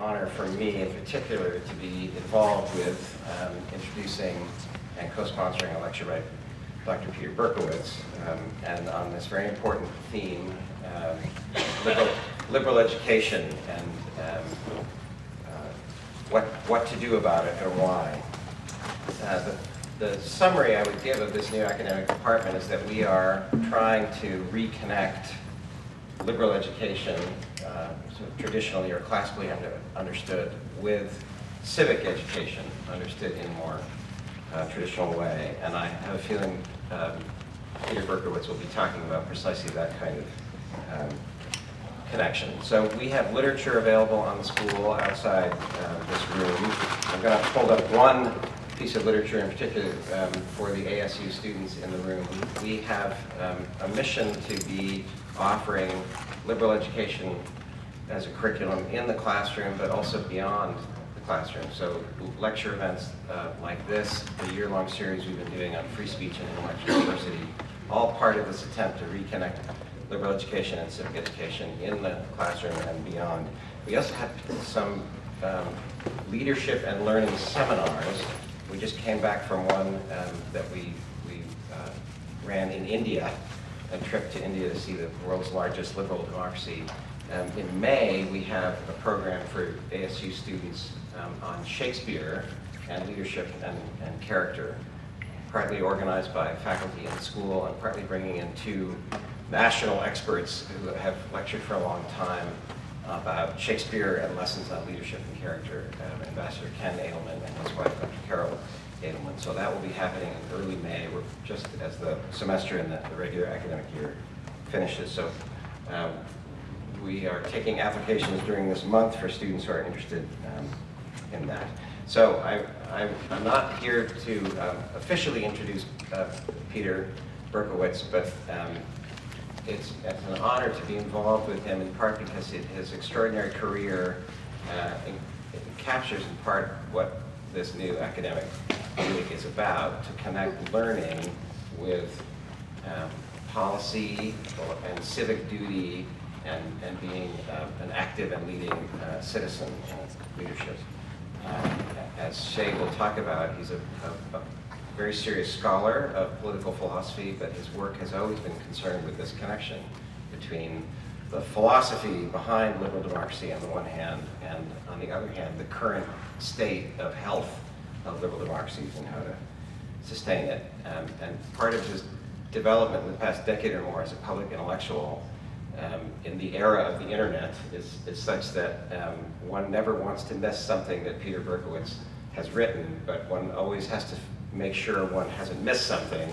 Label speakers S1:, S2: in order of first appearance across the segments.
S1: honor for me in particular to be involved with introducing and co-sponsoring a lecture by Dr. Peter Berkowitz, and on this very important theme, liberal education and what to do about it and why. The summary I would give of this new academic department is that we are trying to reconnect liberal education, sort of traditionally or classically understood, with civic education, understood in a more traditional way. And I have a feeling Peter Berkowitz will be talking about precisely that kind of connection. So we have literature available on the school outside this room. I'm going to hold up one piece of literature in particular for the ASU students in the room. We have a mission to be offering liberal education as a curriculum in the classroom, but also beyond the classroom. So lecture events like this, the year-long series we've been doing on free speech and intellectual diversity, all part of this attempt to reconnect liberal education and civic education in the classroom and beyond. We also have some leadership and learning seminars. We just came back from one that we ran in India, a trip to India to see the world's largest liberal democracy. In May, we have a program for ASU students on Shakespeare and leadership and character, partly organized by faculty in the school and partly bringing in two national experts who have lectured for a long time about Shakespeare and lessons on leadership and character, Ambassador Ken Edelman and his wife, Dr. Carol Edelman. So that will be happening in early May. We're just as the semester in the regular academic year finishes. So we are taking applications during this month for students who are interested in that. So I'm not here to officially introduce Peter Berkowitz, but it's an honor to be involved with him, in part because his extraordinary career it captures in part what this new academic week is about, to connect learning with policy and civic duty and being an active and leading citizen in leadership. As Shay will talk about, he's a very serious scholar of political philosophy, but his work has always been concerned with this connection between the philosophy behind liberal democracy on the one hand, and on the other hand, the current state of health of liberal democracies and how to sustain it. And part of his development in the past decade or more as a public intellectual in the era of the internet is such that one never wants to miss something that Peter Berkowitz has written, but one always has to make sure one hasn't missed something.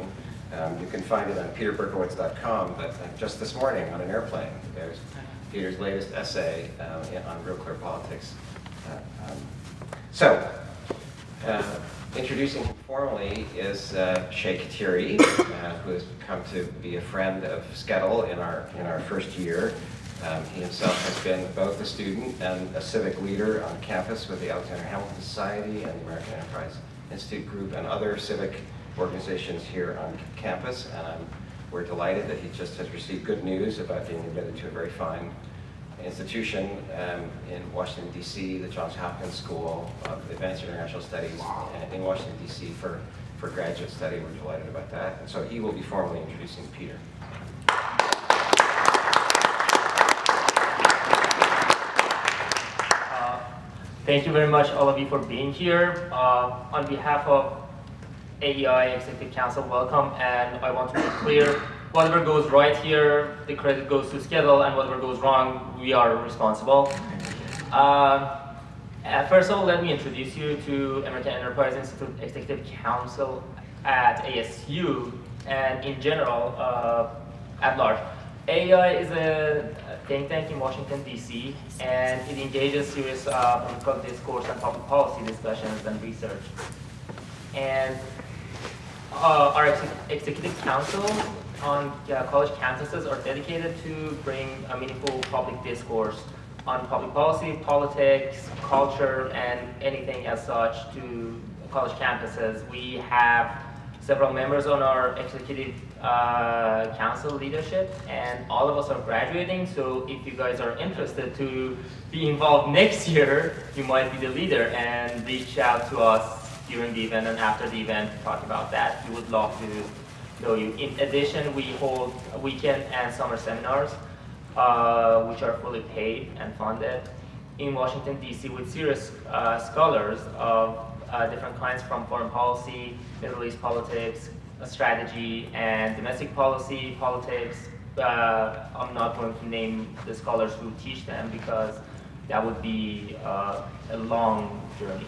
S1: You can find it on peterberkowitz.com, but just this morning on an airplane, there's Peter's latest essay on Real Clear Politics. Introducing him formally is Shay Kateri, who has come to be a friend of Skedal in our first year. He himself has been both a student and a civic leader on campus with the Alexander Hamilton Society and the American Enterprise Institute Group and other civic organizations here on campus. And we're delighted that he just has received good news about being admitted to a very fine institution in Washington, D.C., the Johns Hopkins School of Advanced International Studies in Washington, D.C. for graduate study. We're delighted about that. And so he will be formally introducing Peter.
S2: Thank you very much, all of you, for being here. On behalf of AEI Executive Council, welcome, and I want to make clear, whatever goes right here, the credit goes to Skedal, and whatever goes wrong, we are responsible. First of all, let me introduce you to American Enterprise Institute Executive Council at ASU, and in general, at large. AEI is a think tank in Washington, D.C., and it engages serious political discourse and public policy discussions and research. And our executive council on college campuses are dedicated to bring a meaningful public discourse on public policy, politics, culture, and anything as such to college campuses. We have several members on our executive council leadership, and all of us are graduating, so if you guys are interested to be involved next year, you might be the leader, and reach out to us during the event and after the event to talk about that. We would love to know you. In addition, we hold weekend and summer seminars, which are fully paid and funded in Washington, D.C. with serious scholars of different kinds, from foreign policy, Middle East politics, strategy, and domestic policy, politics. I'm not going to name the scholars who teach them because that would be a long journey.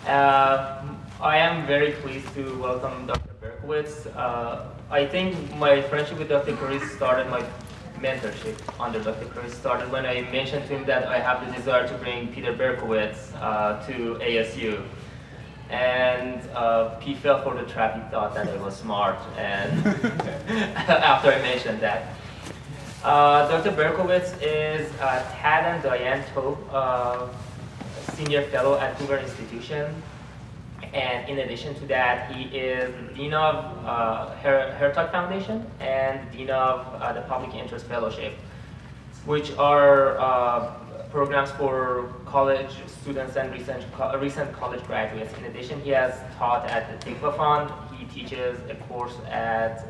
S2: I am very pleased to welcome Dr. Berkowitz. I think my friendship with Dr. Berkowitz started, my mentorship under Dr. Berkowitz started when I mentioned to him that I have the desire to bring Peter Berkowitz to ASU. And he fell for the trap. He thought that I was smart, and after I mentioned that. Dr. Berkowitz is Tad and Dianne Taube, Senior Fellow at Hoover Institution. And in addition to that, he is the Dean of Hertog Foundation and Dean of the Public Interest Fellowship, which are programs for college students and recent college graduates. In addition, he has taught at the Tikvah Fund. He teaches a course at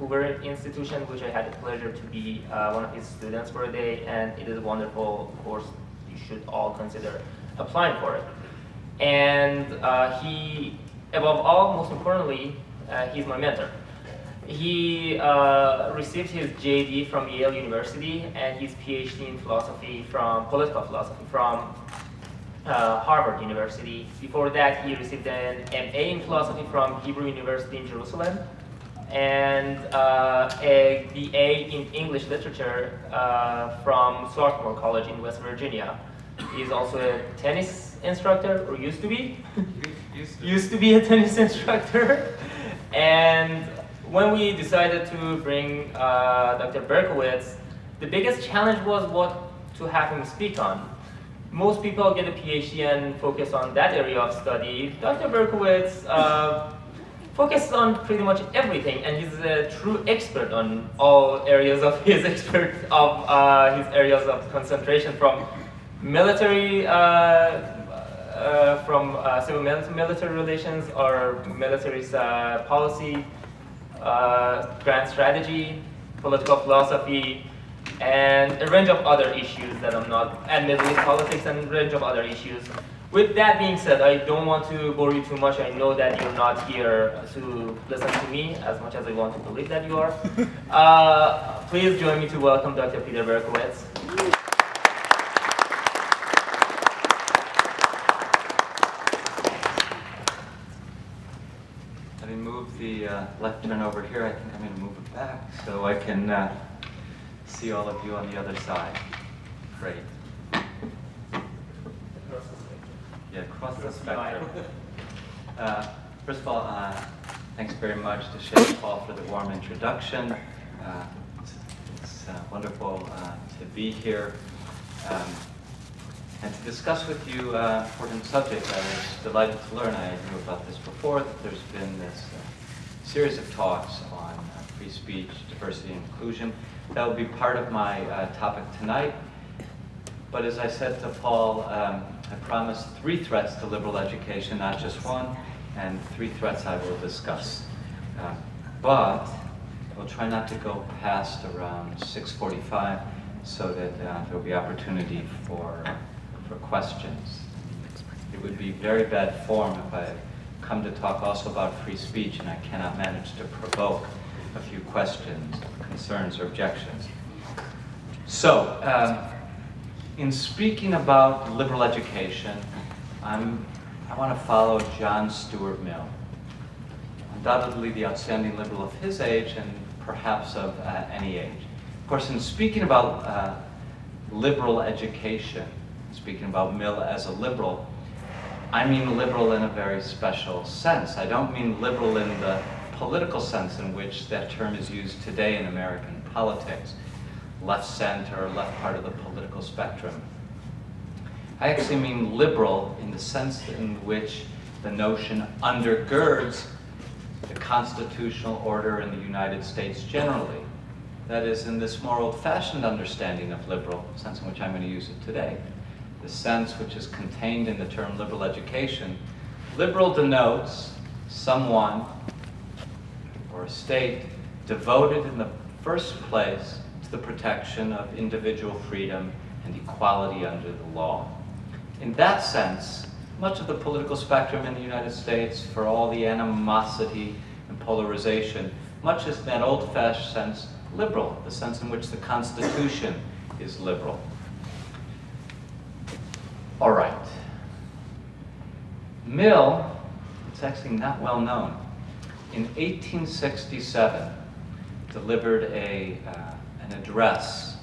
S2: Hoover Institution, which I had the pleasure to be one of his students for a day, and it is a wonderful course. You should all consider applying for it. And he, above all, most importantly, he's my mentor. He received his JD from Yale University and his PhD in political philosophy from Harvard University. Before that, he received an MA in philosophy from Hebrew University in Jerusalem and a BA in English literature from Swarthmore College in West Virginia. He's also a tennis instructor, or used to be. Used to be a tennis instructor. And when we decided to bring Dr. Berkowitz, the biggest challenge was what to have him speak on. Most people get a PhD and focus on that area of study. Dr. Berkowitz focused on pretty much everything, and he's a true expert on all areas of his areas of concentration, from military, civil military relations or military policy, grand strategy, political philosophy, and a range of other issues that and Middle East politics and a range of other issues. With that being said, I don't want to bore you too much. I know that you're not here to listen to me as much as I want to believe that you are. Please join me to welcome Dr. Peter Berkowitz.
S3: Having moved the lectern over here, I think I'm going to move it back so I can see all of you on the other side. Great. Yeah, across the spectrum. First of all, thanks very much to Shane Paul for the warm introduction. It's wonderful to be here and to discuss with you an important subject. I was delighted to learn, I knew about this before, that there's been this series of talks on free speech, diversity, and inclusion. That will be part of my topic tonight. But as I said to Paul, I promised 3 threats to liberal education, not just one, and 3 threats I will discuss. But we'll try not to go past around 6:45 so that there will be opportunity for questions. It would be very bad form if I come to talk also about free speech and I cannot manage to provoke a few questions, concerns, or objections. So, in speaking about liberal education, I want to follow John Stuart Mill, undoubtedly the outstanding liberal of his age and perhaps of any age. Of course, in speaking about liberal education, speaking about Mill as a liberal, I mean liberal in a very special sense. I don't mean liberal in the political sense in which that term is used today in American politics, left center, left part of the political spectrum. I actually mean liberal in the sense in which the notion undergirds the constitutional order in the United States generally. That is, in this more old-fashioned understanding of liberal, the sense in which I'm going to use it today, the sense which is contained in the term liberal education, liberal denotes someone or a state devoted in the first place to the protection of individual freedom and equality under the law. In that sense, much of the political spectrum in the United States, for all the animosity and polarization, much is in that old-fashioned sense liberal, the sense in which the Constitution is liberal. All right. Mill, it's actually not well known, in 1867 delivered an address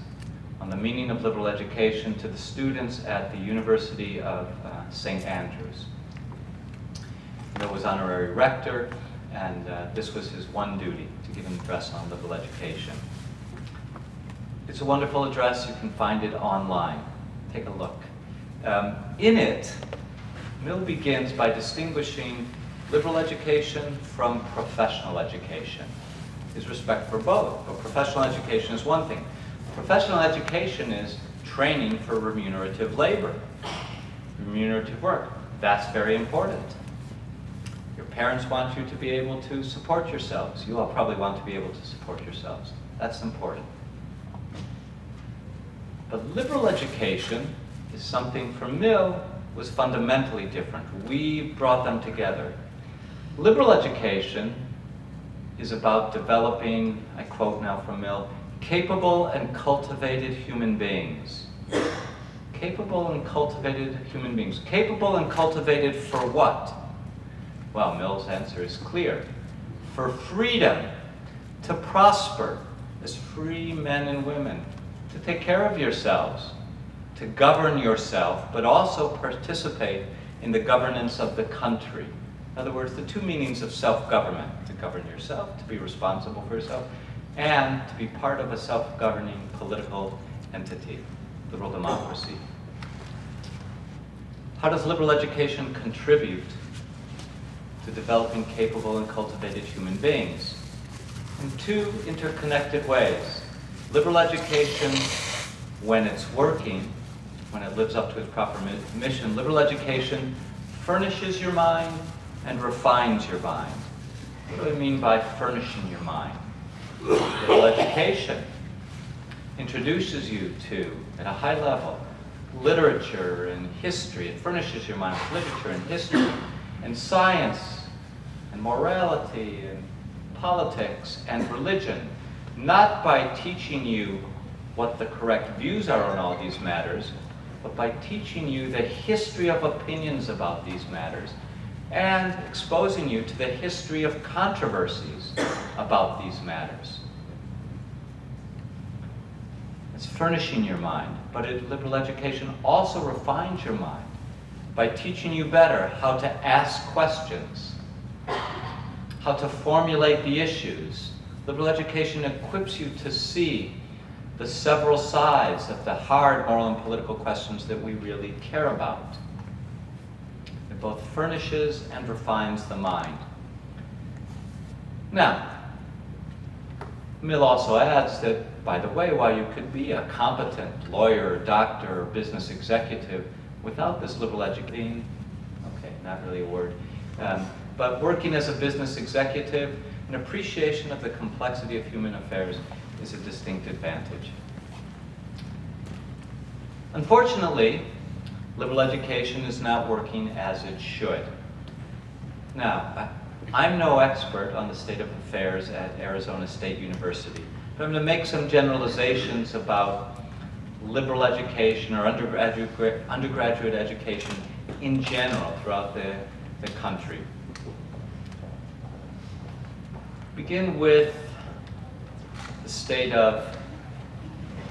S3: on the meaning of liberal education to the students at the University of St. Andrews. Mill was honorary rector, and this was his one duty, to give an address on liberal education. It's a wonderful address. You can find it online. Take a look. In it, Mill begins by distinguishing liberal education from professional education. His respect for both, but professional education is one thing. Professional education is training for remunerative labor, remunerative work. That's very important. Your parents want you to be able to support yourselves. You all probably want to be able to support yourselves. That's important. But liberal education is something, for Mill, was fundamentally different. We brought them together. Liberal education is about developing, I quote now from Mill, capable and cultivated human beings. Capable and cultivated human beings. Capable and cultivated for what? Well, Mill's answer is clear. For freedom, to prosper as free men and women, to take care of yourselves, to govern yourself, but also participate in the governance of the country. In other words, the two meanings of self-government: to govern yourself, to be responsible for yourself, and to be part of a self-governing political entity, liberal democracy. How does liberal education contribute to developing capable and cultivated human beings? In two interconnected ways. Liberal education, when it's working, when it lives up to its proper mission, liberal education furnishes your mind and refines your mind. What do I mean by furnishing your mind? Liberal education introduces you to, at a high level, literature and history. It furnishes your mind with literature and history and science and morality and politics and religion, not by teaching you what the correct views are on all these matters, but by teaching you the history of opinions about these matters and exposing you to the history of controversies about these matters. It's furnishing your mind, but liberal education also refines your mind by teaching you better how to ask questions, how to formulate the issues. Liberal education equips you to see the several sides of the hard moral and political questions that we really care about. It both furnishes and refines the mind. Now, Mill also adds that, by the way, while you could be a competent lawyer, doctor, or business executive without this liberal education, okay, not really a word, but working as a business executive, an appreciation of the complexity of human affairs is a distinct advantage. Unfortunately, liberal education is not working as it should. Now, I'm no expert on the state of affairs at Arizona State University, but I'm going to make some generalizations about liberal education or undergraduate education in general throughout the country. Begin with the state of,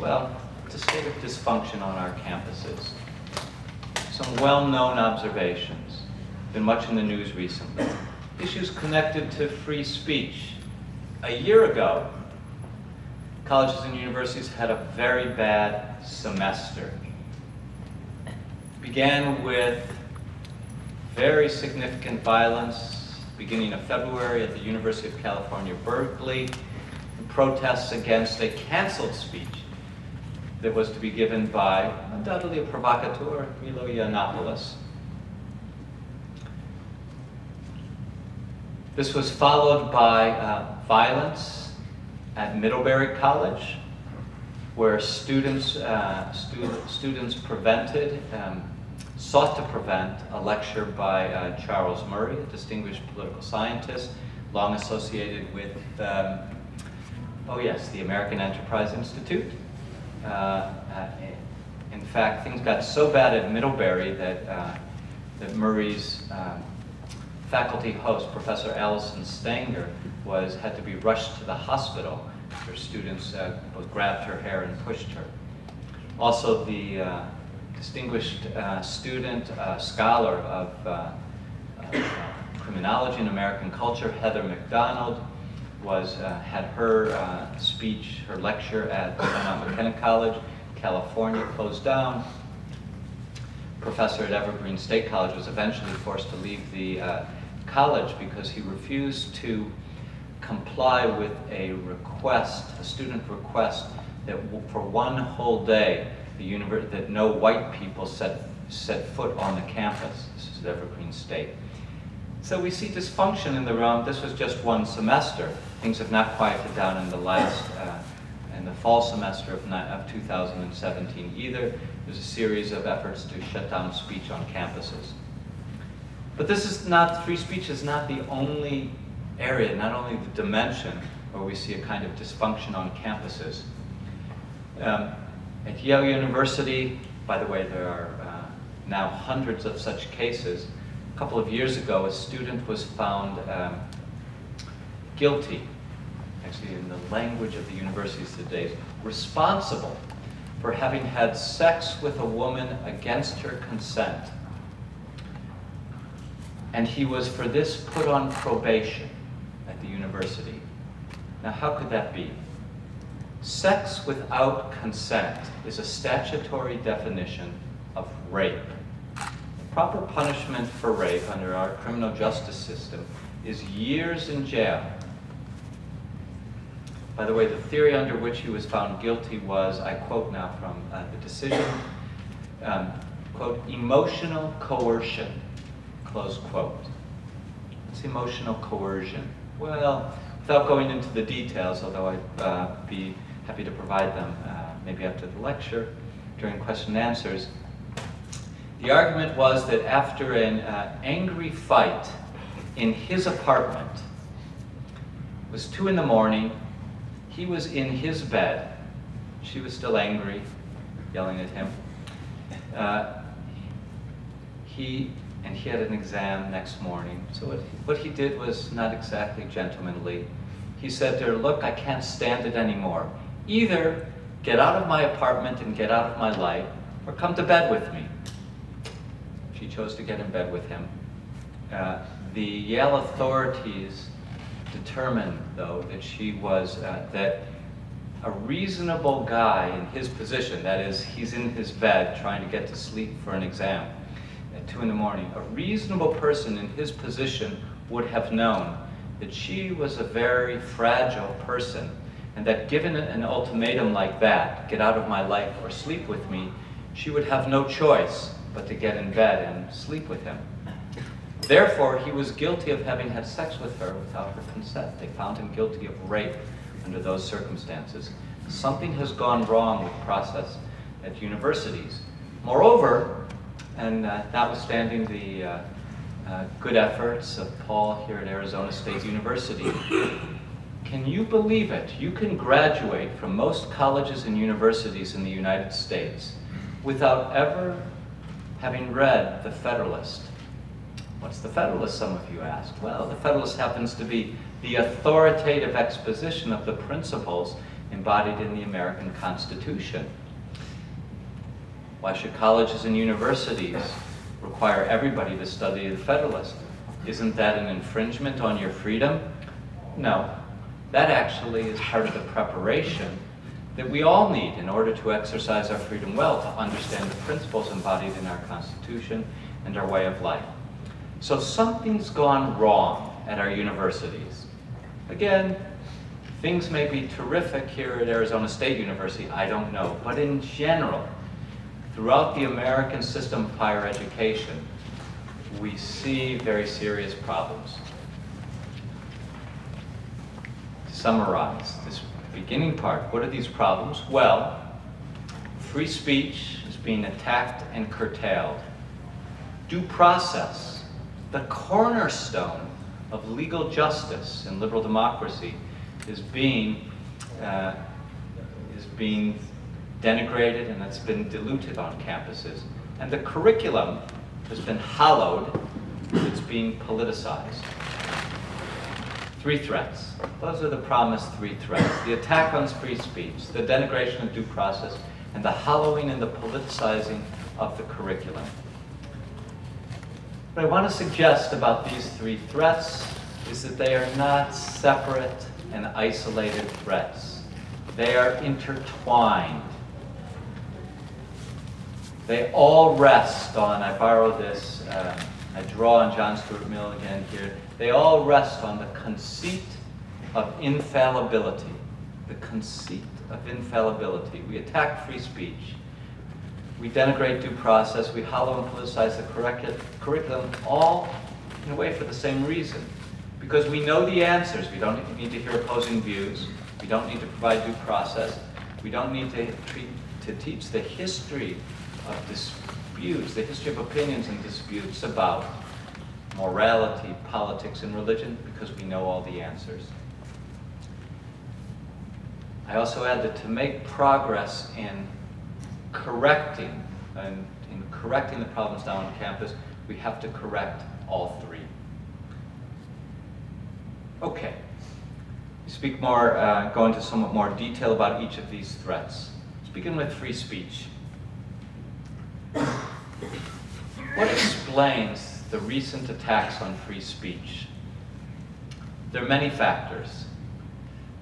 S3: well, it's a state of dysfunction on our campuses. Some well-known observations, been much in the news recently. Issues connected to free speech. A year ago, colleges and universities had a very bad semester. Began with very significant violence beginning of February at the University of California, Berkeley, in protests against a canceled speech that was to be given by, undoubtedly a provocateur, Milo Yiannopoulos. This was followed by violence at Middlebury College, where students sought to prevent a lecture by Charles Murray, a distinguished political scientist, long associated with, the American Enterprise Institute. In fact, things got so bad at Middlebury that Murray's faculty host, Professor Alison Stanger, had to be rushed to the hospital. Her students both grabbed her hair and pushed her. Also, the distinguished student, scholar of criminology and American culture, Heather McDonald, had her speech, her lecture at McKenna College, California, closed down. Professor at Evergreen State College was eventually forced to leave the college because he refused to comply with a student request that for one whole day, that no white people set foot on the campus. This is at Evergreen State. So we see dysfunction in the realm. This was just one semester. Things have not quieted down in the fall semester of 2017 either. There's a series of efforts to shut down speech on campuses. But free speech is not the only area, not only the dimension where we see a kind of dysfunction on campuses. At Yale University, by the way, there are now hundreds of such cases. A couple of years ago, a student was found guilty, actually in the language of the universities today, responsible for having had sex with a woman against her consent. And he was for this put on probation at the university. Now, how could that be? Sex without consent is a statutory definition of rape. The proper punishment for rape under our criminal justice system is years in jail. By the way, the theory under which he was found guilty was, I quote now from the decision, quote, emotional coercion, close quote. What's emotional coercion? Well, without going into the details, although I'd be happy to provide them maybe after the lecture during question and answers, the argument was that after an angry fight in his apartment, it was 2 a.m, he was in his bed, she was still angry, yelling at him. He had an exam next morning. So what he did was not exactly gentlemanly. He said to her, look, I can't stand it anymore. Either get out of my apartment and get out of my life, or come to bed with me. She chose to get in bed with him. The Yale authorities determined, though, that she was, that a reasonable guy in his position, that is, he's in his bed trying to get to sleep for an exam at 2 a.m, a reasonable person in his position would have known that she was a very fragile person, and that given an ultimatum like that, get out of my life or sleep with me, she would have no choice but to get in bed and sleep with him. Therefore, he was guilty of having had sex with her without her consent. They found him guilty of rape under those circumstances. Something has gone wrong with process at universities. Moreover, and notwithstanding the good efforts of Paul here at Arizona State University, can you believe it? You can graduate from most colleges and universities in the United States without ever having read The Federalist. What's The Federalist, some of you ask? Well, The Federalist happens to be the authoritative exposition of the principles embodied in the American Constitution. Why should colleges and universities require everybody to study The Federalist? Isn't that an infringement on your freedom? No. That actually is part of the preparation that we all need in order to exercise our freedom well, to understand the principles embodied in our Constitution and our way of life. So something's gone wrong at our universities. Again, things may be terrific here at Arizona State University, I don't know, but in general, throughout the American system of higher education, we see very serious problems. To summarize this beginning part, what are these problems? Well, free speech is being attacked and curtailed. Due process, the cornerstone of legal justice in liberal democracy, is being denigrated, and it's been diluted on campuses. And the curriculum has been hollowed, it's being politicized. 3 threats. Those are the promised 3 threats. The attack on free speech, the denigration of due process, and the hollowing and the politicizing of the curriculum. What I want to suggest about these 3 threats is that they are not separate and isolated threats. They are intertwined. They all rest on, I borrow this, I draw on John Stuart Mill again here, they all rest on the conceit of infallibility. The conceit of infallibility. We attack free speech. We denigrate due process. We hollow and politicize the curriculum, all in a way for the same reason. Because we know the answers. We don't need to hear opposing views. We don't need to provide due process. We don't need to teach the history of disputes, the history of opinions and disputes about morality, politics, and religion, because we know all the answers. I also add that to make progress in correcting the problems down on campus, we have to correct all 3. Okay. We speak more, go into somewhat more detail about each of these threats. Let's begin with free speech. What explains the recent attacks on free speech? There are many factors,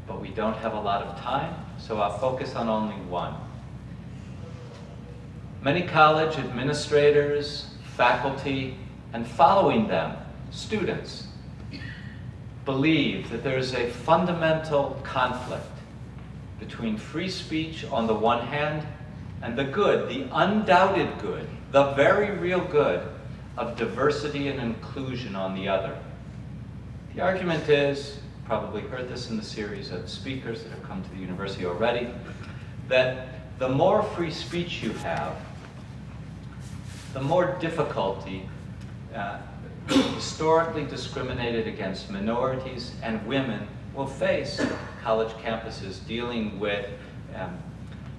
S3: but we don't have a lot of time, so I'll focus on only one. Many college administrators, faculty, and following them, students, believe that there is a fundamental conflict between free speech on the one hand and the good, the undoubted good, the very real good of diversity and inclusion on the other. The argument is, probably heard this in the series of speakers that have come to the university already, that the more free speech you have, the more difficulty historically discriminated against minorities and women will face college campuses dealing with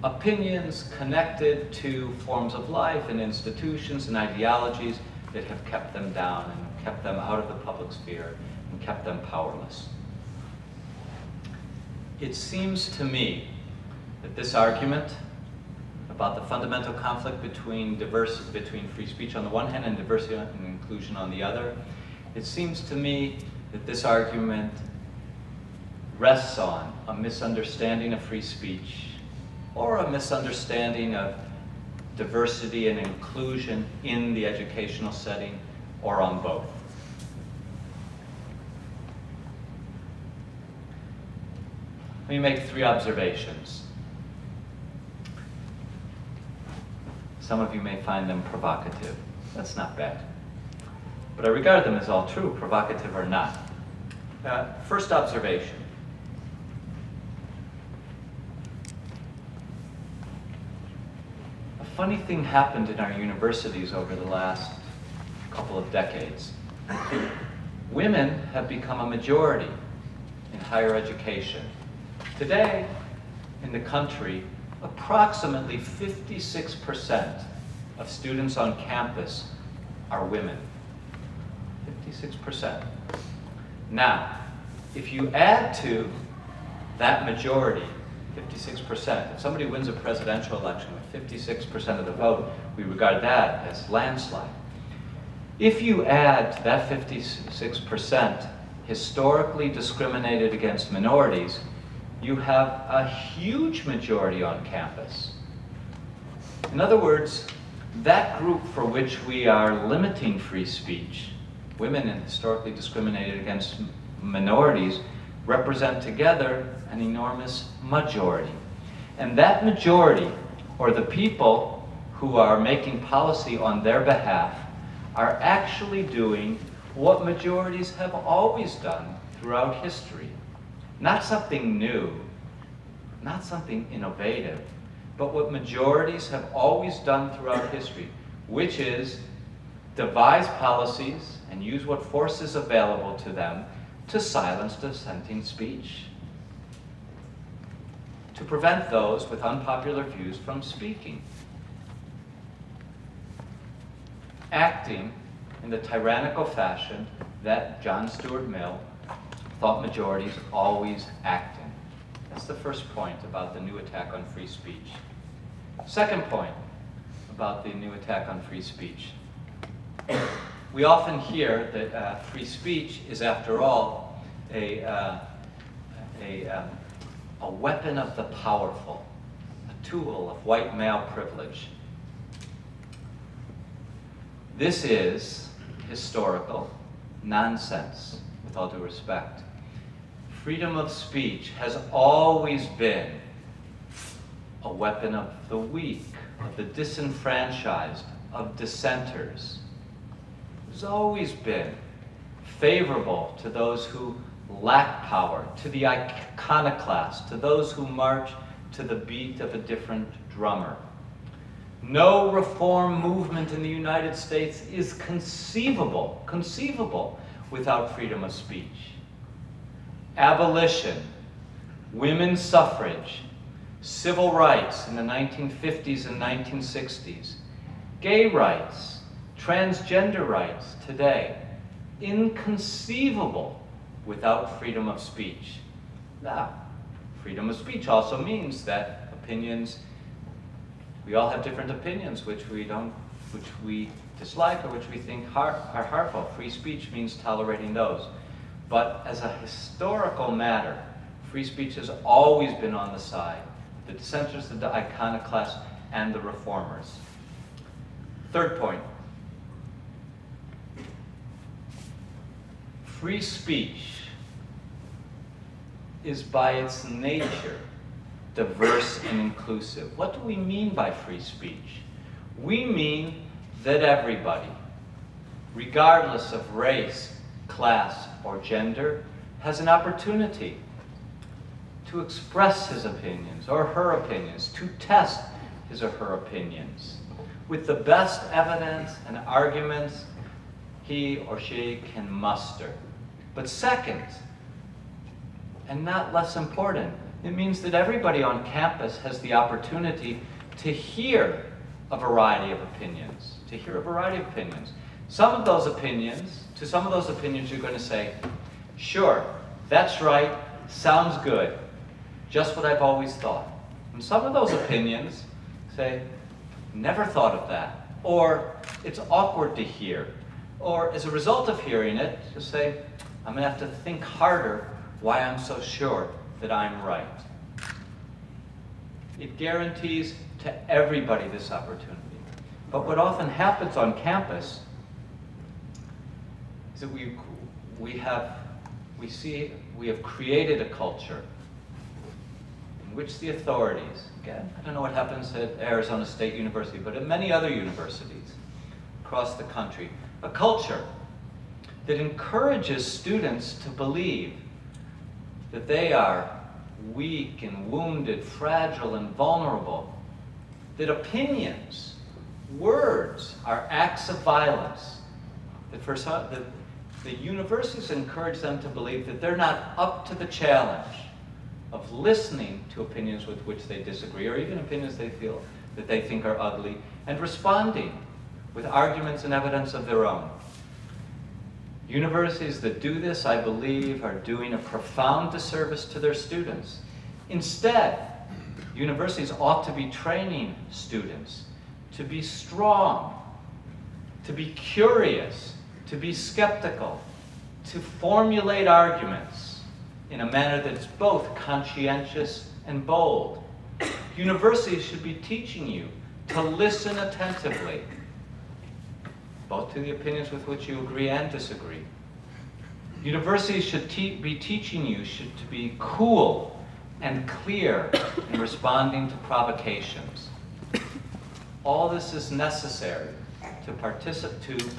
S3: opinions connected to forms of life and institutions and ideologies that have kept them down and kept them out of the public sphere and kept them powerless. It seems to me that this argument about the fundamental conflict between free speech on the one hand and diversity and inclusion on the other, it seems to me that this argument rests on a misunderstanding of free speech or a misunderstanding of diversity and inclusion in the educational setting, or on both. Let me make 3 observations. Some of you may find them provocative. That's not bad. But I regard them as all true, provocative or not. First observation. A funny thing happened in our universities over the last couple of decades. Women have become a majority in higher education. Today, in the country, approximately 56% of students on campus are women. 56%. Now, if you add to that majority, 56%, if somebody wins a presidential election with 56% of the vote, we regard that as landslide. If you add to that 56% historically discriminated against minorities, you have a huge majority on campus. In other words, that group for which we are limiting free speech women and historically discriminated against minorities represent together an enormous majority. And that majority, or the people who are making policy on their behalf, are actually doing what majorities have always done throughout history. Not something new, not something innovative, but what majorities have always done throughout history, which is devise policies and use what force is available to them to silence dissenting speech, to prevent those with unpopular views from speaking. Acting in the tyrannical fashion that John Stuart Mill thought majorities always act in. That's the first point about the new attack on free speech. Second point about the new attack on free speech. We often hear that free speech is, after all, a weapon of the powerful, a tool of white male privilege. This is historical nonsense, with all due respect. Freedom of speech has always been a weapon of the weak, of the disenfranchised, of dissenters. It's always been favorable to those who lack power, to the iconoclast, to those who march to the beat of a different drummer. No reform movement in the United States is conceivable without freedom of speech. Abolition, women's suffrage, civil rights in the 1950s and 1960s, gay rights, transgender rights today, inconceivable without freedom of speech. Now, freedom of speech also means that opinions, we all have different opinions which we dislike or which we think are harmful. Free speech means tolerating those. But as a historical matter, free speech has always been on the side of the dissenters, the iconoclasts, and the reformers. Third point. Free speech is by its nature diverse and inclusive. What do we mean by free speech? We mean that everybody, regardless of race, class, or gender, has an opportunity to express his opinions or her opinions, to test his or her opinions with the best evidence and arguments he or she can muster. But second, and not less important, it means that everybody on campus has the opportunity to hear a variety of opinions, Some of those opinions, to some of those opinions you're going to say, sure, that's right, sounds good, just what I've always thought. And some of those opinions say, never thought of that, or it's awkward to hear, or as a result of hearing it, just say, I'm going to have to think harder why I'm so sure that I'm right. It guarantees to everybody this opportunity. But what often happens on campus is that we have created a culture in which the authorities, again, I don't know what happens at Arizona State University, but at many other universities across the country, a culture that encourages students to believe that they are weak and wounded, fragile and vulnerable, that opinions, words are acts of violence, that the universities encourage them to believe that they're not up to the challenge of listening to opinions with which they disagree, or even opinions they feel that they think are ugly, and responding with arguments and evidence of their own. Universities that do this, I believe, are doing a profound disservice to their students. Instead, universities ought to be training students to be strong, to be curious, to be skeptical, to formulate arguments in a manner that's both conscientious and bold. Universities should be teaching you to listen attentively, both to the opinions with which you agree and disagree. Universities should be teaching you to be cool and clear in responding to provocations. All this is necessary to participating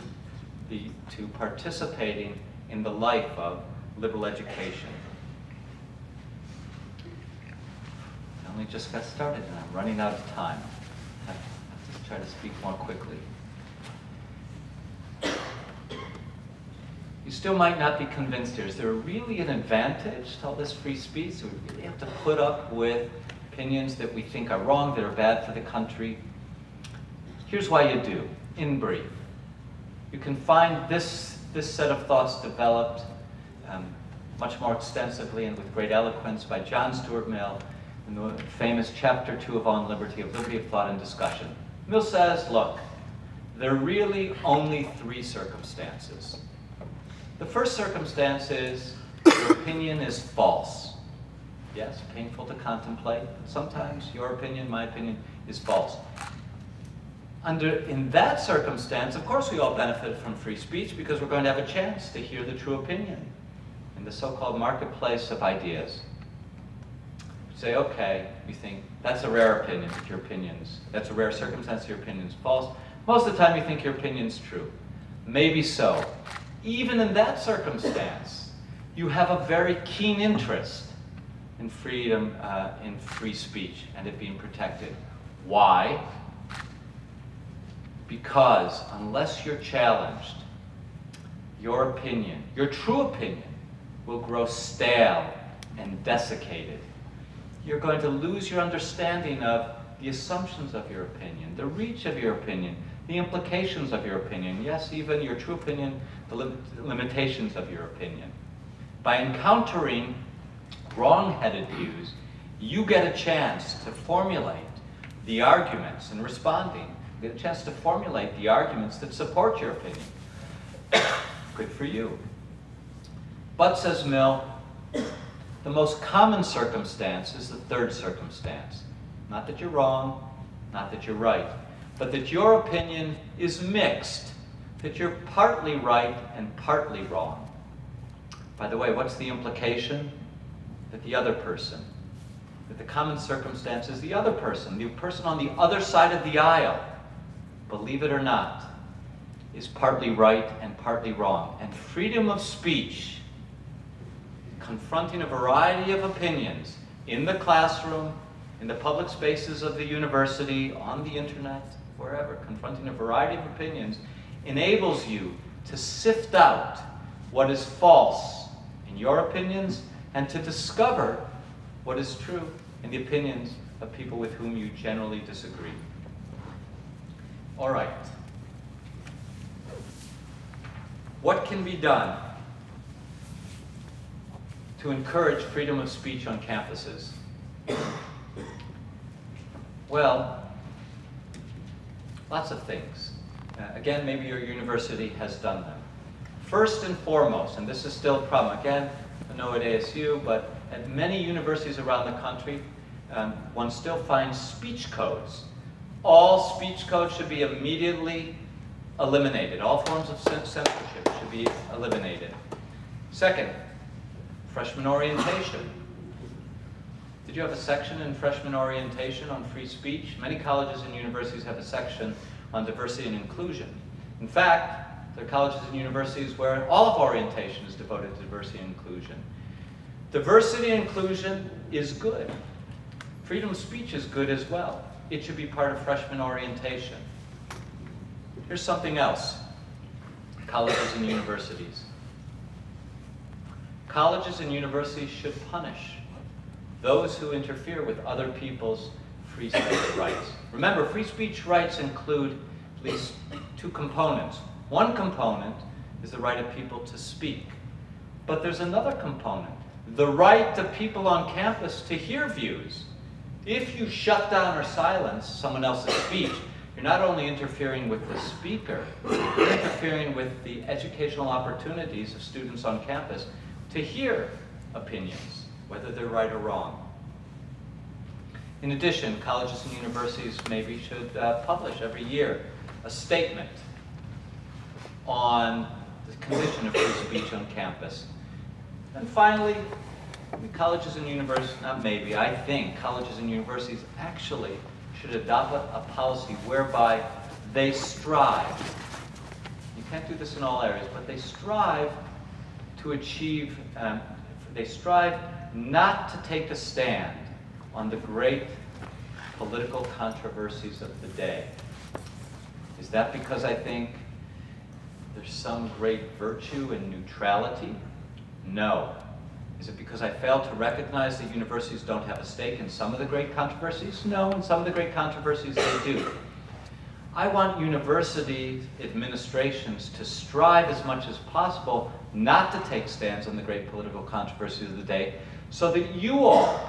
S3: in the life of liberal education. I only just got started and I'm running out of time. I have to try to speak more quickly. You still might not be convinced here. Is there really an advantage to all this free speech? Do we really have to put up with opinions that we think are wrong, that are bad for the country? Here's why you do, in brief. You can find this set of thoughts developed much more extensively and with great eloquence by John Stuart Mill in the famous Chapter 2 of On Liberty of Thought and Discussion. Mill says, look, there are really only three circumstances. The first circumstance is your opinion is false. Yes, painful to contemplate, but sometimes your opinion, my opinion, is false. In that circumstance, of course we all benefit from free speech because we're going to have a chance to hear the true opinion in the so-called marketplace of ideas. You say, okay, you think that's a rare opinion, that's a rare circumstance, your opinion's false. Most of the time you think your opinion's true. Maybe so. Even in that circumstance, you have a very keen interest in freedom, in free speech, and it being protected. Why? Because unless you're challenged, your opinion, your true opinion, will grow stale and desiccated. You're going to lose your understanding of the assumptions of your opinion, the reach of your opinion, the implications of your opinion, yes, even your true opinion, the limitations of your opinion. By encountering wrong-headed views, you get a chance to formulate the arguments in responding. You get a chance to formulate the arguments that support your opinion. Good for you. But, says Mill, the most common circumstance is the third circumstance. Not that you're wrong, not that you're right, but that your opinion is mixed, that you're partly right and partly wrong. By the way, what's the implication? That the other person, that the common circumstance is the person on the other side of the aisle, believe it or not, is partly right and partly wrong. And freedom of speech, confronting a variety of opinions in the classroom, in the public spaces of the university, on the internet, wherever, confronting a variety of opinions, enables you to sift out what is false in your opinions and to discover what is true in the opinions of people with whom you generally disagree. All right. What can be done to encourage freedom of speech on campuses? Well, lots of things. Again, maybe your university has done them. First and foremost, and this is still a problem, again, I know at ASU, but at many universities around the country, one still finds speech codes. All speech codes should be immediately eliminated. All forms of censorship should be eliminated. Second, freshman orientation. Did you have a section in freshman orientation on free speech? Many colleges and universities have a section on diversity and inclusion. In fact, there are colleges and universities where all of orientation is devoted to diversity and inclusion. Diversity and inclusion is good. Freedom of speech is good as well. It should be part of freshman orientation. Here's something else. Colleges and universities. Colleges and universities should punish those who interfere with other people's free speech rights. Remember, free speech rights include at least two components. One component is the right of people to speak. But there's another component, the right of people on campus to hear views. If you shut down or silence someone else's speech, you're not only interfering with the speaker, you're interfering with the educational opportunities of students on campus to hear opinions, whether they're right or wrong. In addition, colleges and universities maybe should publish every year a statement on the condition of free speech on campus. And finally, colleges and universities, not maybe, I think colleges and universities actually should adopt a policy whereby they strive, you can't do this in all areas, but they strive to achieve, they strive not to take a stand on the great political controversies of the day. Is that because I think there's some great virtue in neutrality? No. Is it because I fail to recognize that universities don't have a stake in some of the great controversies? No, in some of the great controversies they do. I want university administrations to strive as much as possible not to take stands on the great political controversies of the day, so that you all,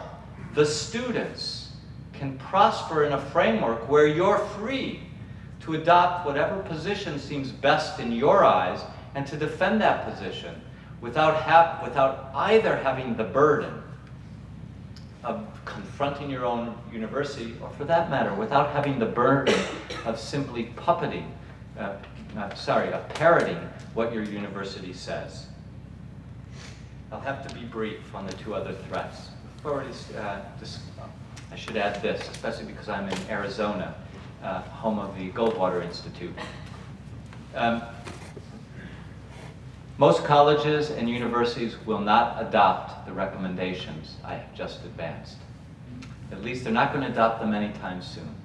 S3: the students, can prosper in a framework where you're free to adopt whatever position seems best in your eyes and to defend that position without either having the burden of confronting your own university, or for that matter, without having the burden of simply puppeting, of parroting what your university says. I'll have to be brief on the two other threats. We've already, I should add this, especially because I'm in Arizona, home of the Goldwater Institute. Most colleges and universities will not adopt the recommendations I have just advanced. At least they're not going to adopt them anytime soon.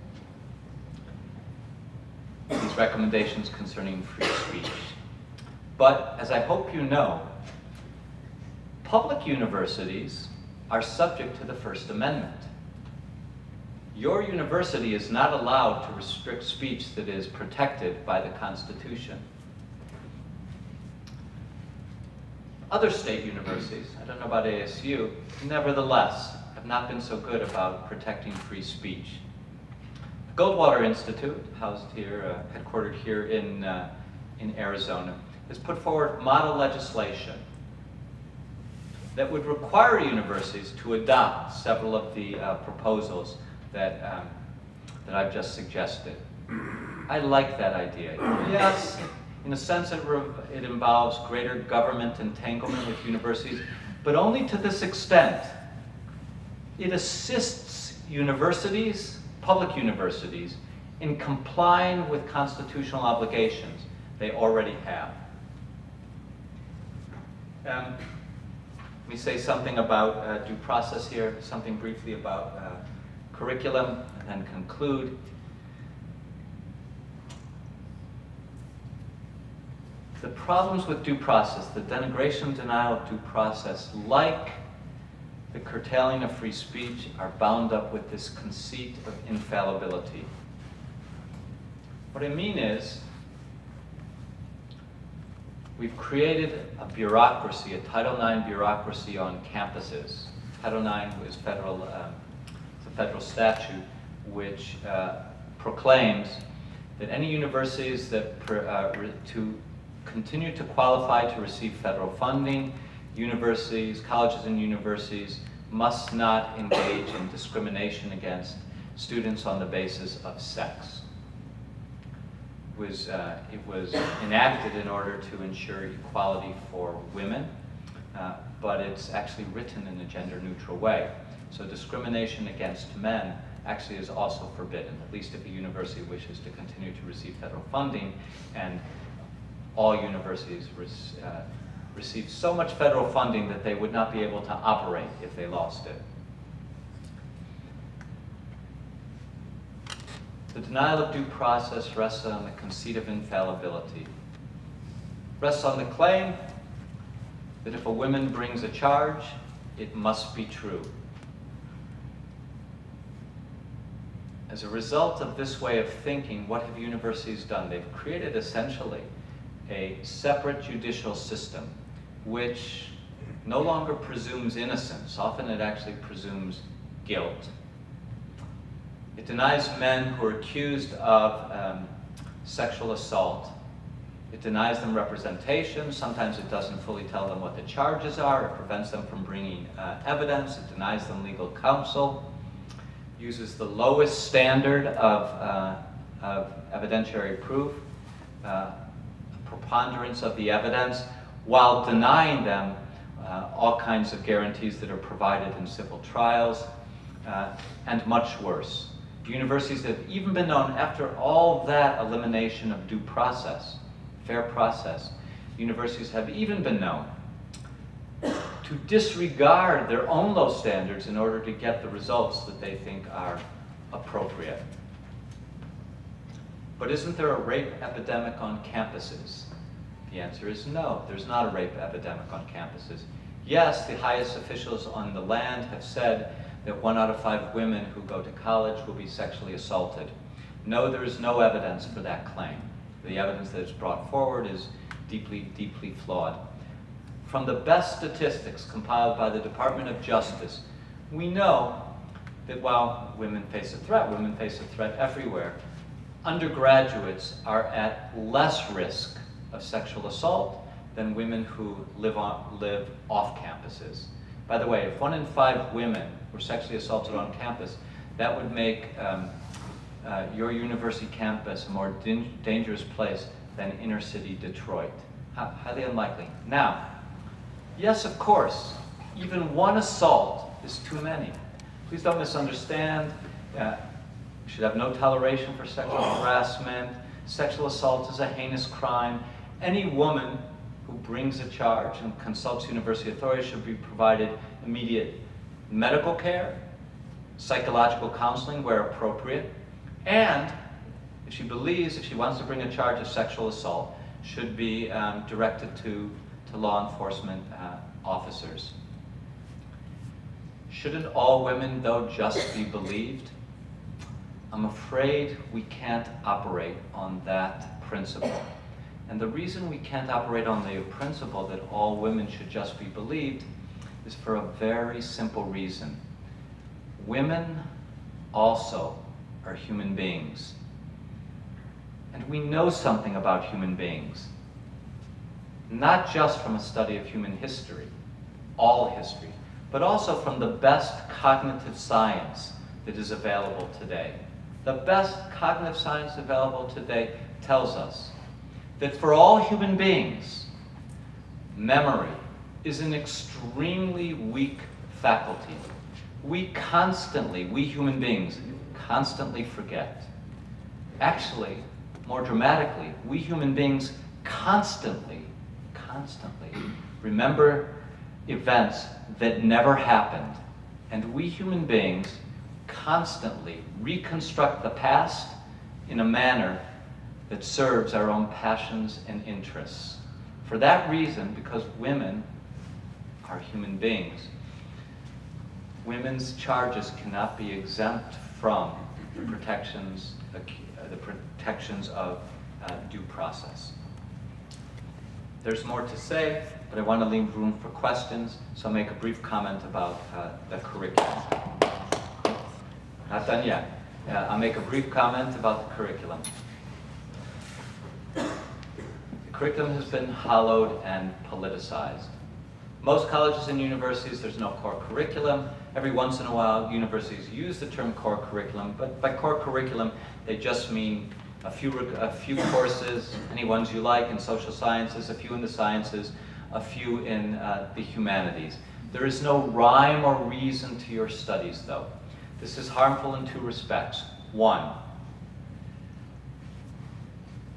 S3: These recommendations concerning free speech. But, as I hope you know, public universities are subject to the First Amendment. Your university is not allowed to restrict speech that is protected by the Constitution. Other state universities, I don't know about ASU, nevertheless, have not been so good about protecting free speech. The Goldwater Institute, housed here, headquartered here in Arizona, has put forward model legislation that would require universities to adopt several of the proposals that I've just suggested. I like that idea. Yes, in a sense it involves greater government entanglement with universities, but only to this extent. It assists universities, public universities, in complying with constitutional obligations they already have. Let me say something about due process here, something briefly about curriculum, and then conclude. The problems with due process, the denigration and denial of due process, like the curtailing of free speech, are bound up with this conceit of infallibility. What I mean is, we've created a bureaucracy, a Title IX bureaucracy on campuses. Title IX is federal, it's a federal statute which proclaims that any universities that to continue to qualify to receive federal funding, universities, colleges and universities must not engage in discrimination against students on the basis of sex. It was enacted in order to ensure equality for women, but it's actually written in a gender-neutral way. So discrimination against men actually is also forbidden, at least if a university wishes to continue to receive federal funding, and all universities receive so much federal funding that they would not be able to operate if they lost it. The denial of due process rests on the conceit of infallibility. Rests on the claim that if a woman brings a charge, it must be true. As a result of this way of thinking, what have universities done? They've created essentially a separate judicial system which no longer presumes innocence. Often it actually presumes guilt. It denies men who are accused of sexual assault. It denies them representation. Sometimes it doesn't fully tell them what the charges are. It prevents them from bringing evidence. It denies them legal counsel. Uses the lowest standard of evidentiary proof. preponderance of the evidence while denying them all kinds of guarantees that are provided in civil trials, and much worse. Universities have even been known, after all that elimination of due process, fair process, universities have even been known to disregard their own low standards in order to get the results that they think are appropriate. But isn't there a rape epidemic on campuses? The answer is no, there's not a rape epidemic on campuses. Yes, the highest officials on the land have said that 1 out of 5 women who go to college will be sexually assaulted. No, there is no evidence for that claim. The evidence that is brought forward is deeply, deeply flawed. From the best statistics compiled by the Department of Justice, we know that while women face a threat everywhere, undergraduates are at less risk of sexual assault than women who live off campuses. By the way, if 1 in 5 women were sexually assaulted on campus, that would make your university campus a more dangerous place than inner city Detroit. Highly unlikely. Now, yes, of course, even 1 assault is too many. Please don't misunderstand. We should have no toleration for sexual harassment. Sexual assault is a heinous crime. Any woman who brings a charge and consults university authorities should be provided immediate medical care, psychological counseling where appropriate, and if she wants to bring a charge of sexual assault, should be directed to law enforcement officers. Shouldn't all women, though, just be believed? I'm afraid we can't operate on that principle. And the reason we can't operate on the principle that all women should just be believed is for a very simple reason. Women also are human beings. And we know something about human beings, not just from a study of human history, all history, but also from the best cognitive science that is available today. The best cognitive science available today tells us that for all human beings, memory is an extremely weak faculty. We human beings, constantly forget. Actually, more dramatically, we human beings constantly remember events that never happened. And we human beings constantly reconstruct the past in a manner that serves our own passions and interests. For that reason, because women are human beings, women's charges cannot be exempt from the protections of due process. There's more to say, but I want to leave room for questions, so I'll make a brief comment about the curriculum. Not done yet. I'll make a brief comment about the curriculum. The curriculum has been hollowed and politicized. Most colleges and universities, there's no core curriculum. Every once in a while, universities use the term core curriculum, but by core curriculum, they just mean a few courses, any ones you like in social sciences, a few in the sciences, a few in the humanities. There is no rhyme or reason to your studies, though. This is harmful in 2 respects. 1,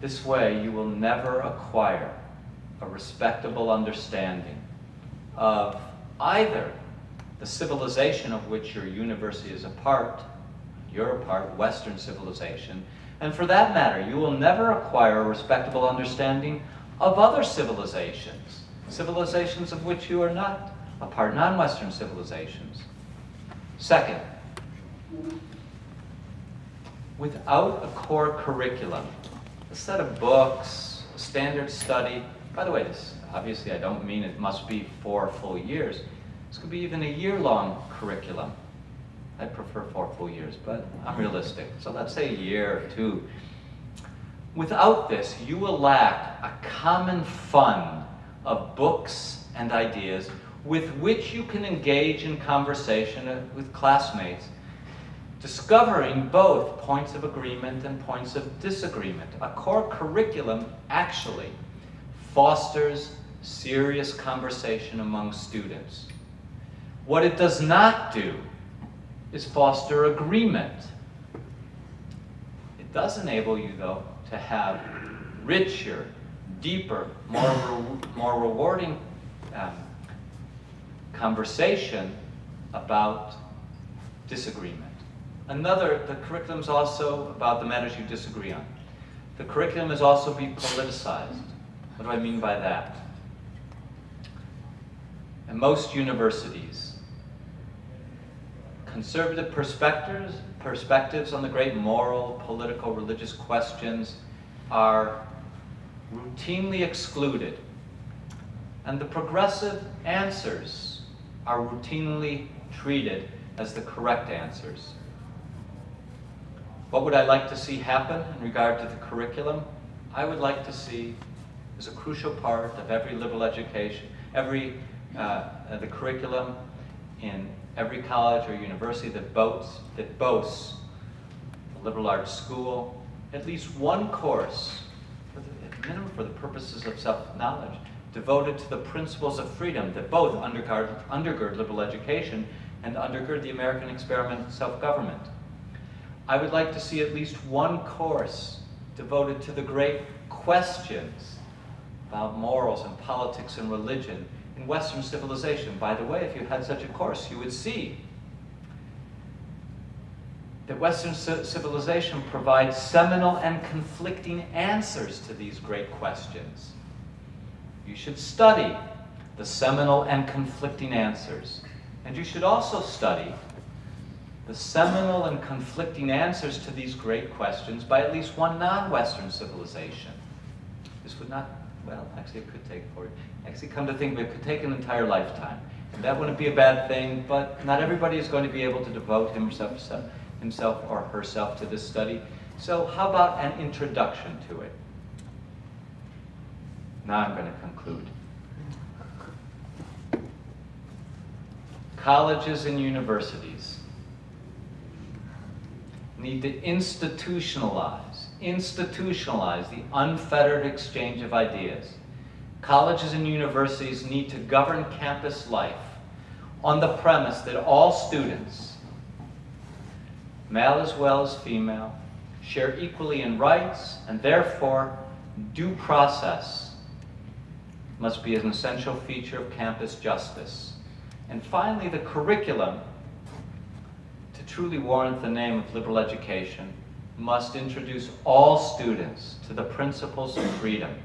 S3: this way you will never acquire a respectable understanding of either the civilization of which your university is a part, Western civilization, and for that matter, you will never acquire a respectable understanding of other civilizations, civilizations of which you are not a part, non-Western civilizations. Second, without a core curriculum, a set of books, a standard study, by the way, this obviously I don't mean it must be 4 full years. This could be even a year-long curriculum. I prefer 4 full years, but I'm realistic. So let's say a year or 2. Without this, you will lack a common fund of books and ideas with which you can engage in conversation with classmates, discovering both points of agreement and points of disagreement. A core curriculum actually fosters serious conversation among students. What it does not do is foster agreement. It does enable you, though, to have richer, deeper, more rewarding conversation about disagreement. The curriculum is also about the matters you disagree on. The curriculum is also be politicized. What do I mean by that? In most universities, conservative perspectives on the great moral, political, religious questions are routinely excluded, and the progressive answers are routinely treated as the correct answers. What would I like to see happen in regard to the curriculum? I would like to see, as a crucial part of every liberal education, the curriculum in every college or university that boasts a liberal arts school, at least one course, at minimum for the purposes of self-knowledge, devoted to the principles of freedom that both undergird liberal education and undergird the American experiment in self-government. I would like to see at least one course devoted to the great questions about morals and politics and religion in Western civilization. By the way, if you had such a course, you would see that Western civilization provides seminal and conflicting answers to these great questions. You should study the seminal and conflicting answers. And you should also study the seminal and conflicting answers to these great questions by at least one non-Western civilization. This would not, well, actually it could take come to think of it, could take an entire lifetime. And that wouldn't be a bad thing, but not everybody is going to be able to devote himself or herself to this study. So how about an introduction to it? Now I'm going to conclude. Colleges and universities need to institutionalize the unfettered exchange of ideas. Colleges and universities need to govern campus life on the premise that all students, male as well as female, share equally in rights, and therefore due process must be an essential feature of campus justice. And finally, the curriculum, to truly warrant the name of liberal education, must introduce all students to the principles of freedom,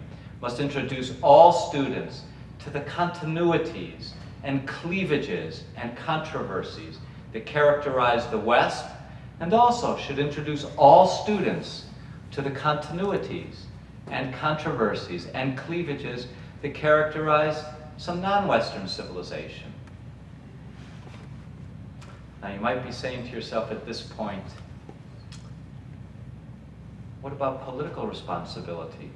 S3: must introduce all students to the continuities and cleavages and controversies that characterize the West, and also should introduce all students to the continuities and controversies and cleavages that characterize some non-Western civilization. Now you might be saying to yourself at this point, what about political responsibility?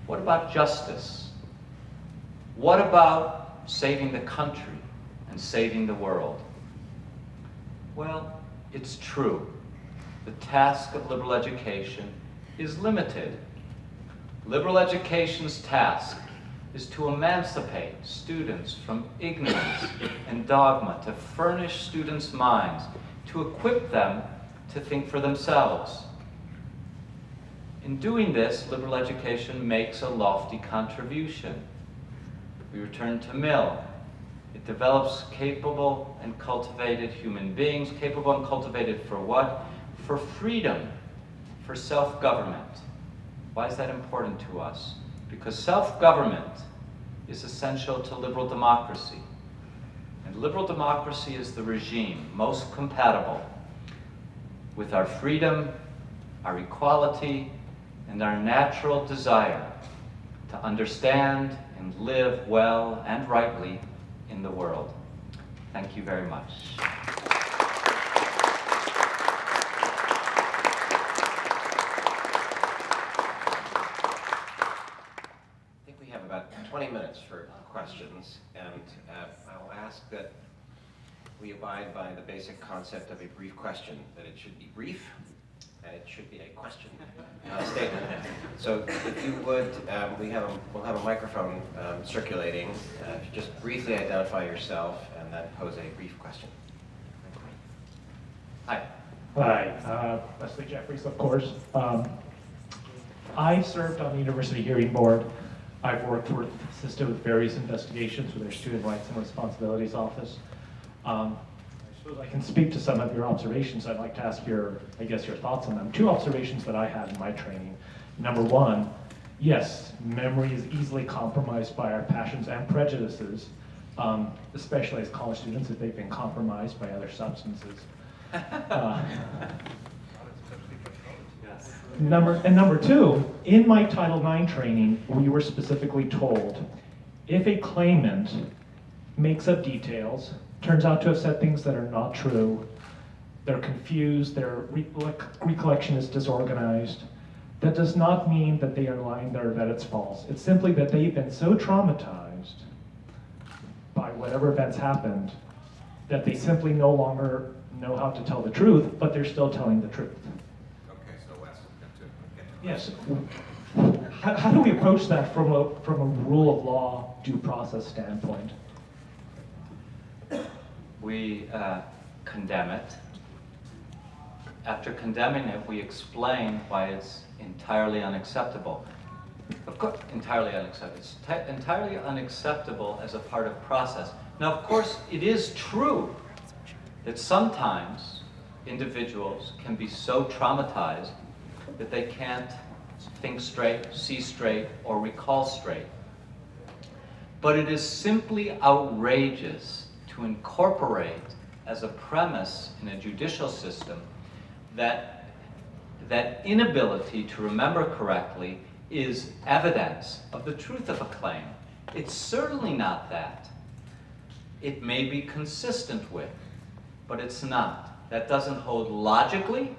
S3: What about justice? What about saving the country and saving the world? Well, it's true. The task of liberal education is limited. Liberal education's task is to emancipate students from ignorance and dogma, to furnish students' minds, to equip them to think for themselves. In doing this, liberal education makes a lofty contribution. We return to Mill. It develops capable and cultivated human beings, capable and cultivated for what? For freedom, for self-government. Why is that important to us? Because self-government is essential to liberal democracy. And liberal democracy is the regime most compatible with our freedom, our equality, and our natural desire to understand and live well and rightly in the world. Thank you very much.
S1: I think we have about 20 minutes for questions, and I'll ask that we abide by the basic concept of a brief question, that it should be brief, and it should be a question, not a statement. So if you would, we'll have a microphone circulating. If you just briefly identify yourself and then pose a brief question. Hi.
S4: Hi, Leslie Jeffries, of course. I served on the University Hearing Board. I've assisted with various investigations with their Student Rights and Responsibilities Office. I suppose I can speak to some of your observations. I'd like to ask your thoughts on them. Two observations that I had in my training. Number one, yes, memory is easily compromised by our passions and prejudices, especially as college students if they've been compromised by other substances. Number two, in my Title IX training, we were specifically told if a claimant makes up details, turns out to have said things that are not true, they're confused, their recollection is disorganized, that does not mean that they are lying or that it's false. It's simply that they've been so traumatized by whatever events happened that they simply no longer know how to tell the truth, but they're still telling the truth.
S5: Okay, so Wes,
S4: Yes. How do we approach that from a rule of law due process standpoint?
S3: We condemn it. After condemning it, we explain why it's entirely unacceptable. Of course, entirely unacceptable. It's entirely unacceptable as a part of process. Now, of course, it is true that sometimes individuals can be so traumatized that they can't think straight, see straight, or recall straight. But it is simply outrageous to incorporate as a premise in a judicial system that inability to remember correctly is evidence of the truth of a claim. It's certainly not that. It may be consistent with, but it's not. That doesn't hold logically.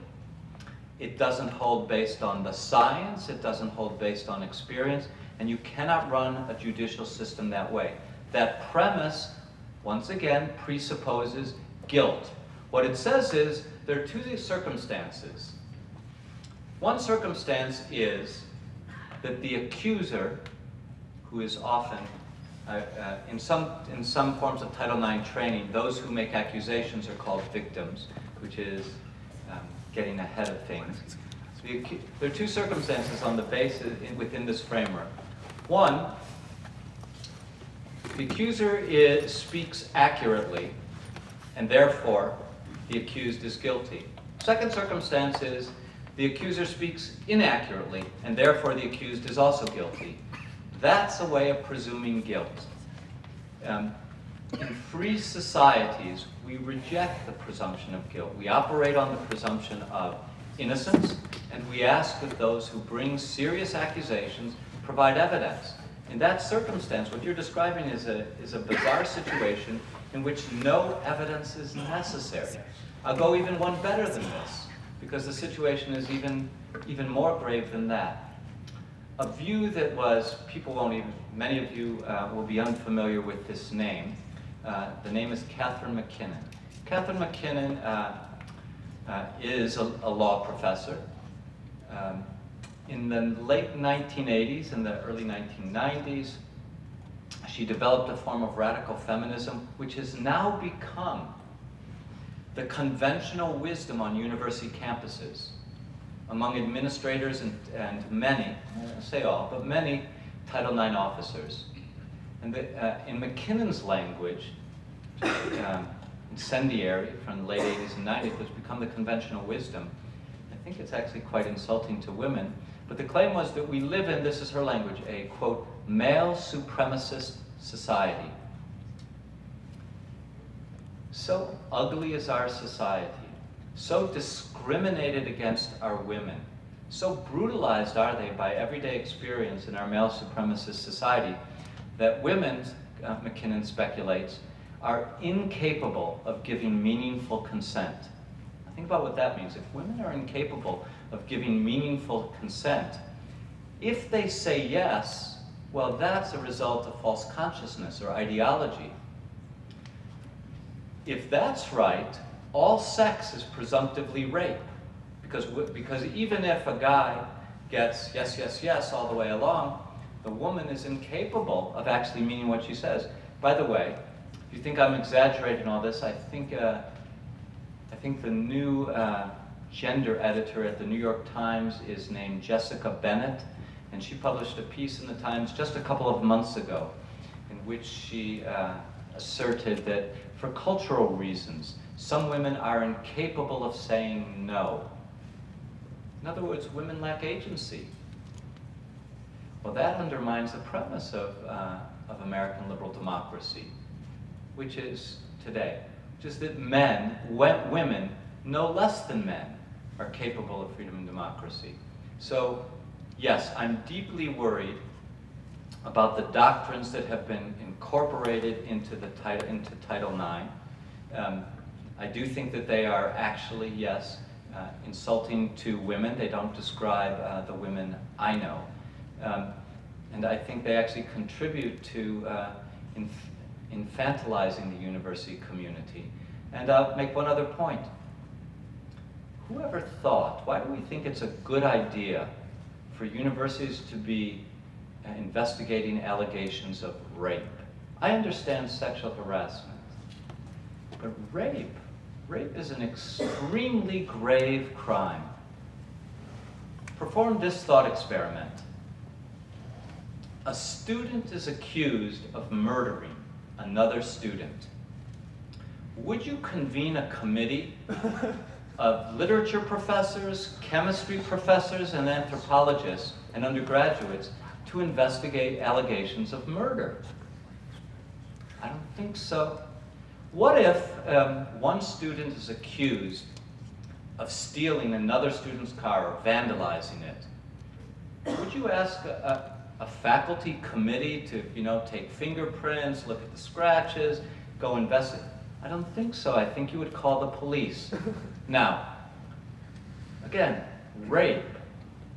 S3: It doesn't hold based on the science. It doesn't hold based on experience. And you cannot run a judicial system that way. That premise, once again, presupposes guilt. What it says is there are two circumstances. One circumstance is that the accuser, who is often, in some forms of Title IX training, those who make accusations are called victims, which is getting ahead of things. There are two circumstances on the basis within this framework. One, the accuser speaks accurately, and therefore the accused is guilty. Second circumstance is the accuser speaks inaccurately, and therefore the accused is also guilty. That's a way of presuming guilt. In free societies, we reject the presumption of guilt. We operate on the presumption of innocence, and we ask that those who bring serious accusations provide evidence. In that circumstance, what you're describing is a bizarre situation in which no evidence is necessary. I'll go even one better than this, because the situation is even more grave than that. A view that was, many of you will be unfamiliar with this name. The name is Catherine MacKinnon. Catherine MacKinnon is a law professor. In the late 1980s and the early 1990s, she developed a form of radical feminism, which has now become the conventional wisdom on university campuses among administrators and many, I won't say all, but many Title IX officers. And in MacKinnon's language, incendiary from the late 80s and 90s, has become the conventional wisdom. I think it's actually quite insulting to women. But the claim was that we live in, this is her language, a, quote, male supremacist society. So ugly is our society, so discriminated against our women, so brutalized are they by everyday experience in our male supremacist society, that women, MacKinnon speculates, are incapable of giving meaningful consent. Think about what that means. If women are incapable of giving meaningful consent, if they say yes, well, that's a result of false consciousness or ideology. If that's right, all sex is presumptively rape. Because even if a guy gets yes, yes, yes all the way along, the woman is incapable of actually meaning what she says. By the way, if you think I'm exaggerating all this, I think the new gender editor at the New York Times is named Jessica Bennett, and she published a piece in the Times just a couple of months ago in which she asserted that for cultural reasons, some women are incapable of saying no. In other words, women lack agency. Well, that undermines the premise of American liberal democracy, which is today, which is that women, no less than men, are capable of freedom and democracy. So, yes, I'm deeply worried about the doctrines that have been incorporated into Title IX. I do think that they are actually, yes, insulting to women. They don't describe the women I know. And I think they actually contribute to infantilizing the university community. And I'll make one other point. Whoever thought, why do we think it's a good idea for universities to be investigating allegations of rape? I understand sexual harassment, but rape is an extremely grave crime. Perform this thought experiment. A student is accused of murdering another student. Would you convene a committee of literature professors, chemistry professors, and anthropologists and undergraduates to investigate allegations of murder? I don't think so. What if one student is accused of stealing another student's car or vandalizing it? Would you ask a faculty committee to, take fingerprints, look at the scratches, go investigate? I don't think so. I think you would call the police. Now, again, rape,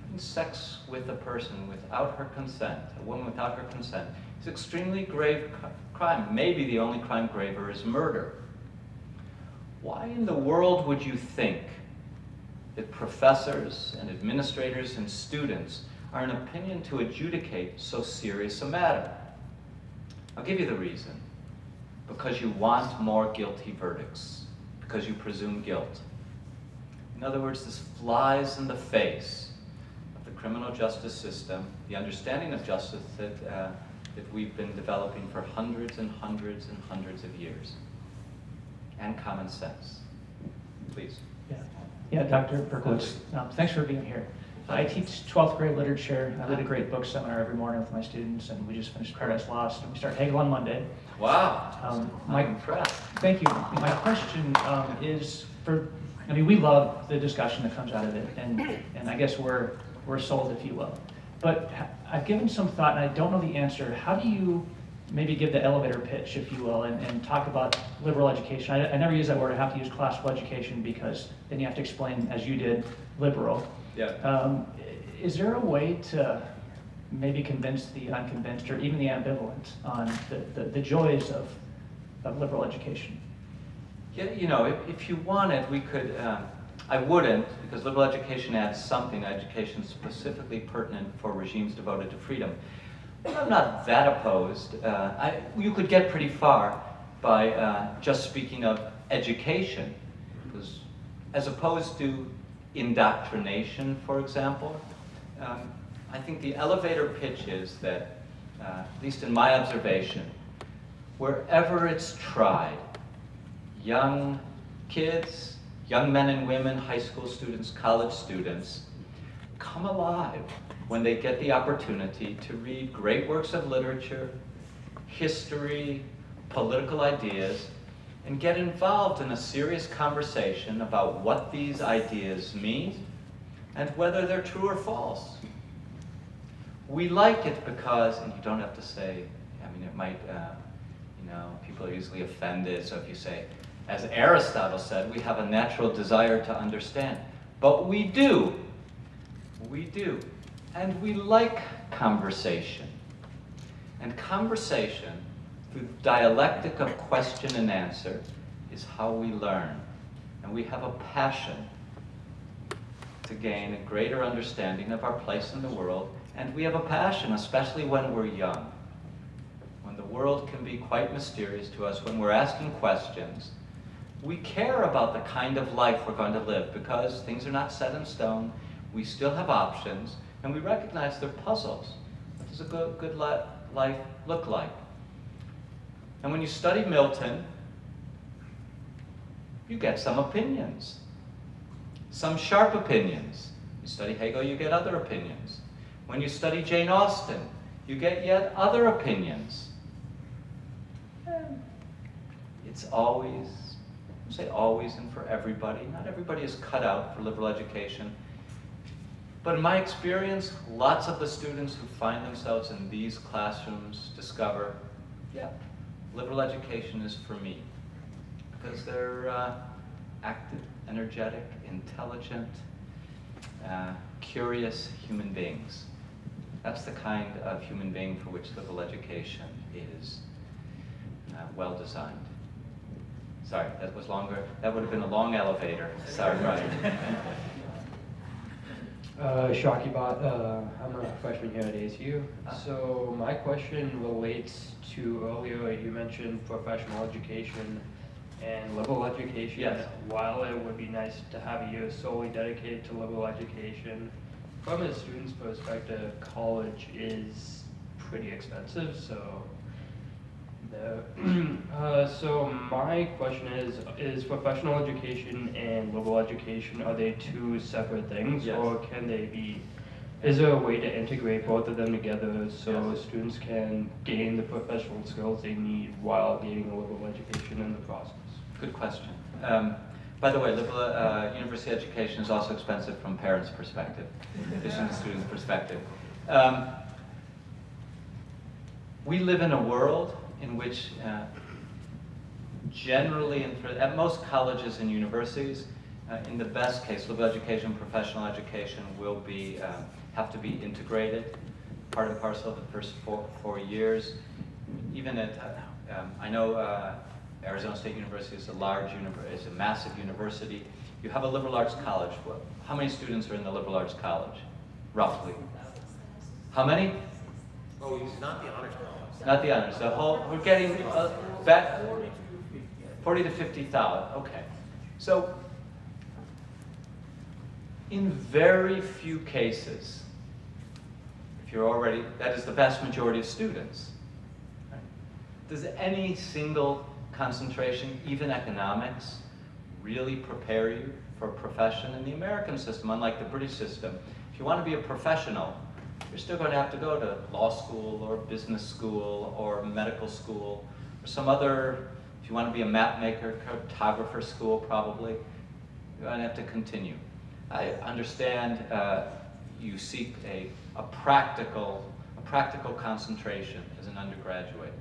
S3: having sex with a person without her consent, a woman without her consent, is an extremely grave crime. Maybe the only crime graver is murder. Why in the world would you think that professors and administrators and students are in opinion to adjudicate so serious a matter? I'll give you the reason. Because you want more guilty verdicts, because you presume guilt. In other words, this flies in the face of the criminal justice system, the understanding of justice that we've been developing for hundreds and hundreds and hundreds of years, and common sense. Please.
S4: Yeah, Dr. Berkowitz, thanks for being here. I teach 12th grade literature. I lead a great book seminar every morning with my students, and we just finished Paradise Lost, and we start Hegel on Monday.
S3: Wow, I'm impressed.
S4: Thank you. My question is we love the discussion that comes out of it, and I guess we're sold, if you will. But I've given some thought, and I don't know the answer. How do you maybe give the elevator pitch, if you will, and talk about liberal education? I never use that word. I have to use classical education because then you have to explain, as you did, liberal.
S3: Yeah.
S4: Is there a way to maybe convince the unconvinced or even the ambivalent on the joys of liberal education?
S3: Yeah, if you wanted, we could, I wouldn't, because liberal education adds something, education specifically pertinent for regimes devoted to freedom. But I'm not that opposed. You could get pretty far by just speaking of education, because as opposed to indoctrination, for example, I think the elevator pitch is that, at least in my observation, wherever it's tried, young kids, young men and women, high school students, college students, come alive when they get the opportunity to read great works of literature, history, political ideas, and get involved in a serious conversation about what these ideas mean and whether they're true or false. We like it because, and you don't have to say, it might, people are easily offended, so if you say, as Aristotle said, we have a natural desire to understand. But we do. We do. And we like conversation. And conversation, through dialectic of question and answer, is how we learn. And we have a passion to gain a greater understanding of our place in the world, and we have a passion, especially when we're young, when the world can be quite mysterious to us, when we're asking questions. We care about the kind of life we're going to live because things are not set in stone, we still have options, and we recognize they're puzzles. What does a good life look like? And when you study Milton, you get some opinions, some sharp opinions. You study Hegel, you get other opinions. When you study Jane Austen, you get yet other opinions. And it's always, I say always and for everybody. Not everybody is cut out for liberal education. But in my experience, lots of the students who find themselves in these classrooms discover, yeah, liberal education is for me. Because they're active, energetic, intelligent, curious human beings. That's the kind of human being for which liberal education is well designed. Sorry, that was longer. That would have been a long elevator. Sorry, Roger.
S5: Shakibot, I'm a freshman here at ASU. So my question relates to earlier you mentioned professional education and liberal education.
S3: Yes.
S5: While it would be nice to have a year solely dedicated to liberal education, from a student's perspective, college is pretty expensive. So, so my question is professional education and liberal education, are they two separate things?
S3: Yes.
S5: Or can they be, is there a way to integrate both of them together so
S3: Yes.
S5: students can gain the professional skills they need while gaining a liberal education in the process?
S3: Good question. By the way, liberal university education is also expensive from parents' perspective, in addition to students' perspective. We live in a world in which generally, at most colleges and universities, in the best case, liberal education, professional education will be, have to be integrated, part and parcel of the first four years. Even at, I know Arizona State University is a massive university. You have a liberal arts college. How many students are in the liberal arts college, roughly? How many?
S1: Oh, it's not the honors college.
S3: Not the honors. The whole. We're getting back 40 to 50,000. Okay. So, in very few cases, if you're already, that is the vast majority of students. Right? Does any single concentration, even economics, really prepare you for a profession in the American system, unlike the British system? If you want to be a professional, you're still going to have to go to law school or business school or medical school or some other, if you want to be a map maker, cartographer school probably, you're going to have to continue. I understand you seek a practical concentration as an undergraduate.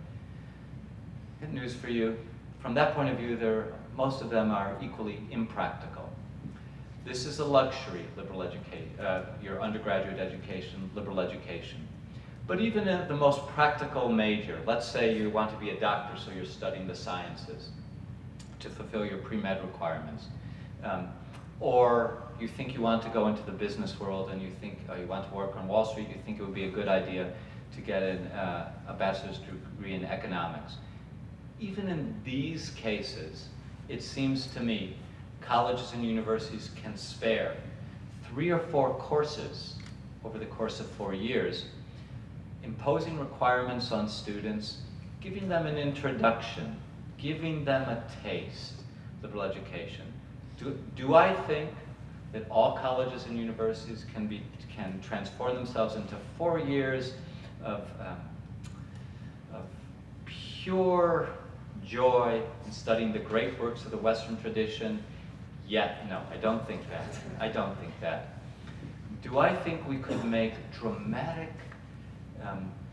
S3: Good news for you. From that point of view, most of them are equally impractical. This is a luxury, liberal education, your undergraduate education, liberal education. But even in the most practical major, let's say you want to be a doctor, so you're studying the sciences to fulfill your pre-med requirements. Or you think you want to go into the business world and you think you want to work on Wall Street, you think it would be a good idea to get a bachelor's degree in economics. Even in these cases, it seems to me colleges and universities can spare 3 or 4 courses over the course of 4 years, imposing requirements on students, giving them an introduction, giving them a taste, liberal education. Do I think that all colleges and universities can transform themselves into 4 years of pure joy in studying the great works of the Western tradition? Yet, no, I don't think that. I don't think that. Do I think we could make dramatic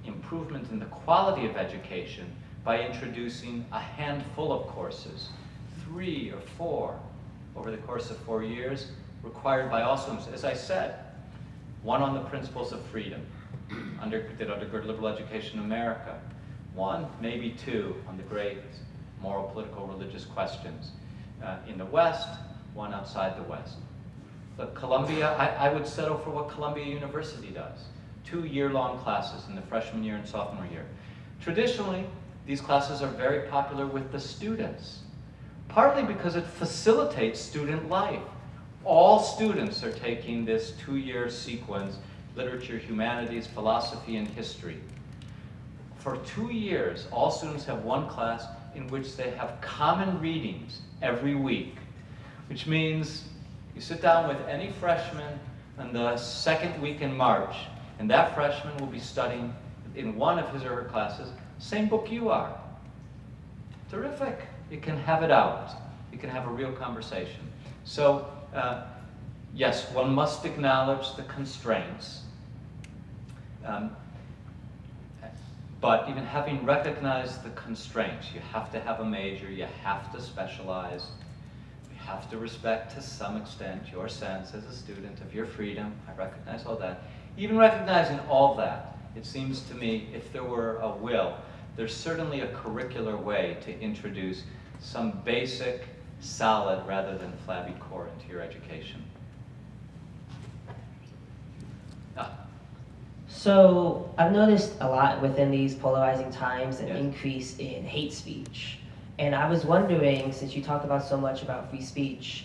S3: improvement in the quality of education by introducing a handful of courses, 3 or 4, over the course of 4 years, required by all students? As I said, 1 on the principles of freedom, did undergird liberal education in America. 1, maybe 2 on the great moral, political, religious questions in the West, 1 outside the West. Columbia, I would settle for what Columbia University does. 2 year-long classes in the freshman year and sophomore year. Traditionally, these classes are very popular with the students, partly because it facilitates student life. All students are taking this 2-year sequence, literature, humanities, philosophy, and history. For 2 years, all students have one class in which they have common readings every week, which means you sit down with any freshman on the second week in March, and that freshman will be studying in one of his or her classes, same book you are. Terrific. You can have it out. You can have a real conversation. So, yes, one must acknowledge the constraints. But even having recognized the constraints, you have to have a major, you have to specialize, you have to respect to some extent your sense as a student of your freedom. I recognize all that. Even recognizing all that, it seems to me, if there were a will, there's certainly a curricular way to introduce some basic, solid, rather than flabby core into your education.
S6: So I've noticed a lot within these polarizing times an
S3: Yes.
S6: increase in hate speech. And I was wondering, since you talked about so much about free speech,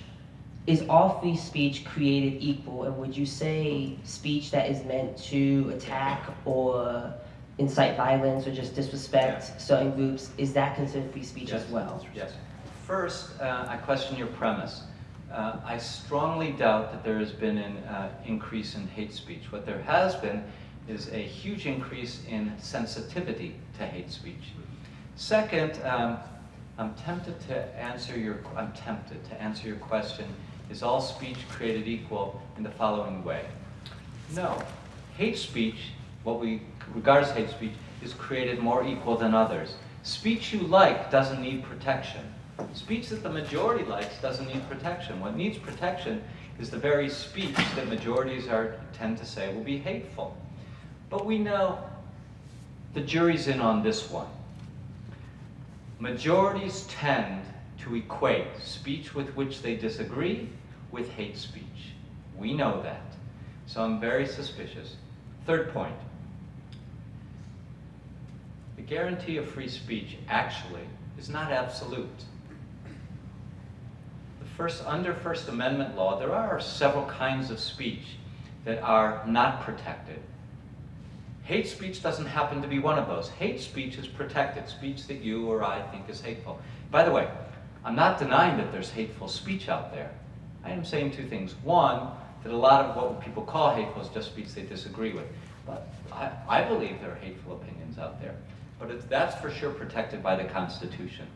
S6: is all free speech created equal? And would you say speech that is meant to attack or incite violence or just disrespect certain groups, is that considered free speech as well?
S3: Yes. First, I question your premise. I strongly doubt that there has been an increase in hate speech. What there has been is a huge increase in sensitivity to hate speech. Second, I'm tempted to answer your question, is all speech created equal, in the following way. No. Hate speech, what we regard as hate speech, is created more equal than others. Speech you like doesn't need protection. Speech that the majority likes doesn't need protection. What needs protection is the very speech that majorities tend to say will be hateful. But we know the jury's in on this one. Majorities tend to equate speech with which they disagree with hate speech. We know that. So I'm very suspicious. Third point. The guarantee of free speech actually is not absolute. Under First Amendment law, there are several kinds of speech that are not protected. Hate speech doesn't happen to be one of those. Hate speech is protected, speech that you or I think is hateful. By the way, I'm not denying that there's hateful speech out there. I am saying two things. One, that a lot of what people call hateful is just speech they disagree with. But I believe there are hateful opinions out there. But that's for sure protected by the Constitution.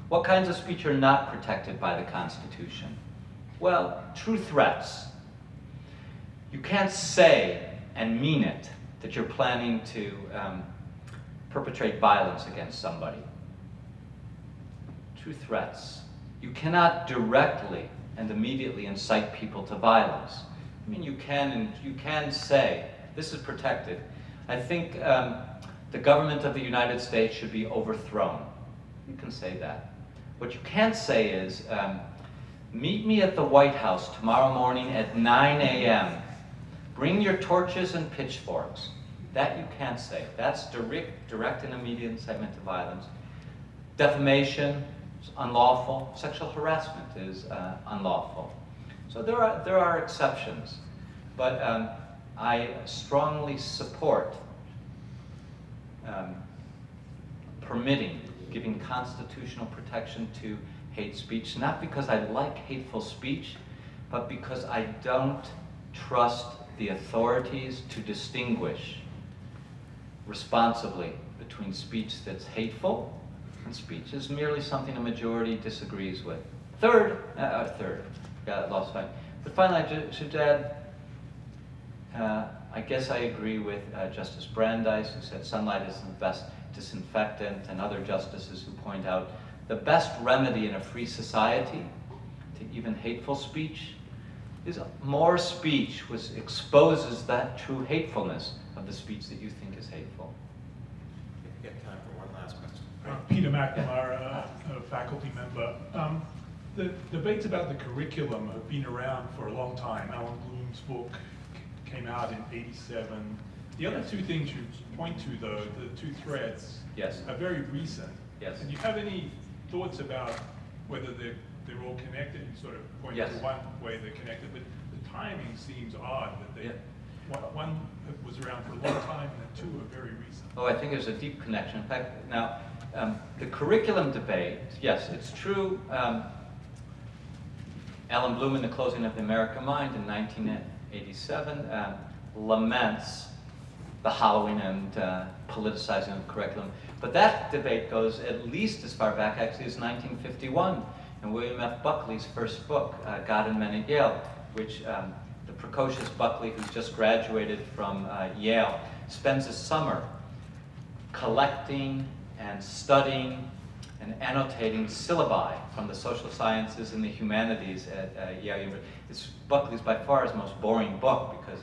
S3: What kinds of speech are not protected by the Constitution? Well, true threats. You can't say and mean it that you're planning to perpetrate violence against somebody. True threats. You cannot directly and immediately incite people to violence. I mean, you can say, this is protected. I think the government of the United States should be overthrown. You can say that. What you can't say is, meet me at the White House tomorrow morning at 9 a.m. Bring your torches and pitchforks. That you can't say. That's direct and immediate incitement to violence. Defamation is unlawful. Sexual harassment is unlawful. So there are exceptions. But I strongly support giving constitutional protection to hate speech, not because I like hateful speech, but because I don't trust the authorities to distinguish responsibly between speech that's hateful and speech is merely something a majority disagrees with. Third, lost time. But finally, I should add, I guess I agree with Justice Brandeis, who said sunlight is the best disinfectant, and other justices who point out the best remedy in a free society to even hateful speech is more speech which exposes that true hatefulness of the speech that you think is hateful.
S1: We have time for one last question.
S7: Peter McNamara, a faculty member. The debates about the curriculum have been around for a long time. Alan Bloom's book came out in '87. The other two things you point to, though, the two threads,
S3: Yes.
S7: are very recent.
S3: Yes.
S7: And do you have any thoughts about whether they're all connected? You sort of pointed
S3: Yes.
S7: to one way they're connected, but the timing seems odd that they,
S3: Yeah.
S7: one was around for a long time and the two are very recent.
S3: Oh, I think there's a deep connection. In fact, now, the curriculum debate, yes, it's true. Alan Bloom in The Closing of the American Mind in 1987 laments the hollowing and politicizing of the curriculum. But that debate goes at least as far back, actually, as 1951, in William F. Buckley's first book, God and Men at Yale, which the precocious Buckley, who's just graduated from Yale, spends a summer collecting and studying and annotating syllabi from the social sciences and the humanities at Yale University. It's Buckley's by far his most boring book, because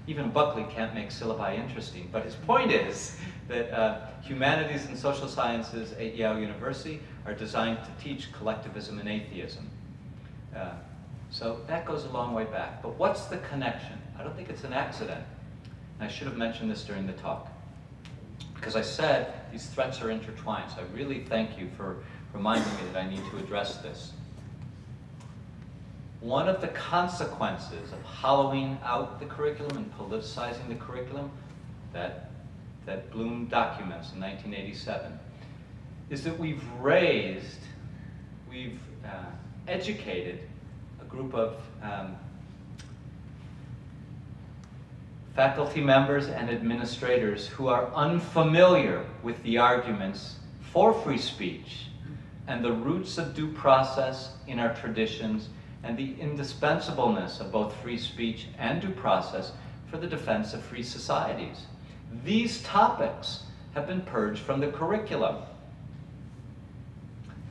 S3: even Buckley can't make syllabi interesting. But his point is that humanities and social sciences at Yale University are designed to teach collectivism and atheism. So that goes a long way back. But what's the connection? I don't think it's an accident. And I should have mentioned this during the talk, because I said these threats are intertwined. So I really thank you for reminding me that I need to address this. One of the consequences of hollowing out the curriculum and politicizing the curriculum that Bloom documents in 1987 is that we've educated a group of faculty members and administrators who are unfamiliar with the arguments for free speech and the roots of due process in our traditions and the indispensableness of both free speech and due process for the defense of free societies. These topics have been purged from the curriculum.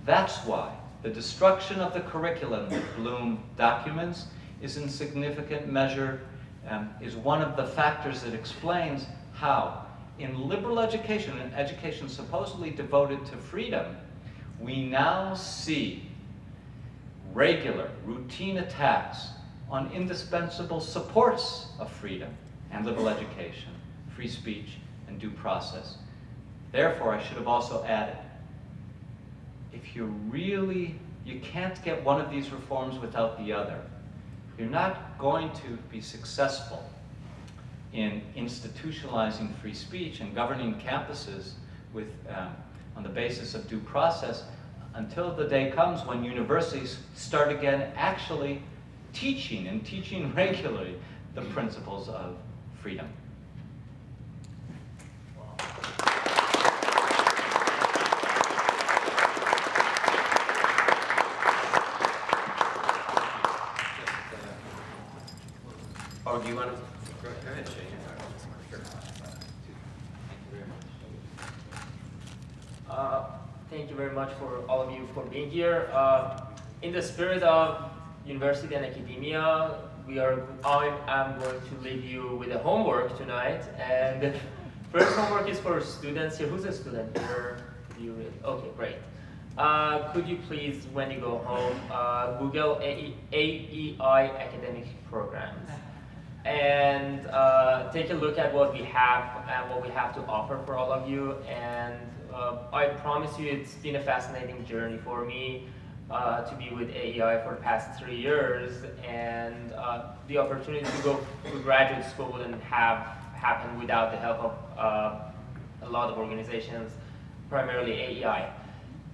S3: That's why the destruction of the curriculum that Bloom documents is in significant measure is one of the factors that explains how, in liberal education, an education supposedly devoted to freedom, we now see regular, routine attacks on indispensable supports of freedom and liberal education, free speech, and due process. Therefore, I should have also added, if you can't get one of these reforms without the other. You're not going to be successful in institutionalizing free speech and governing campuses with, on the basis of due process until the day comes when universities start again actually teaching, and teaching regularly, the principles of freedom.
S1: Oh, do you want to? Go ahead, Shane.
S2: Thank you very much for all of you for being here. In the spirit of university and academia, I'm going to leave you with a homework tonight. And the first homework is for students here. Who's a student here? Okay, great. Could you please, when you go home, Google AEI academic programs and take a look at what we have and what we have to offer for all of you. And I promise you, it's been a fascinating journey for me to be with AEI for the past 3 years, and the opportunity to go to graduate school wouldn't have happened without the help of a lot of organizations, primarily AEI.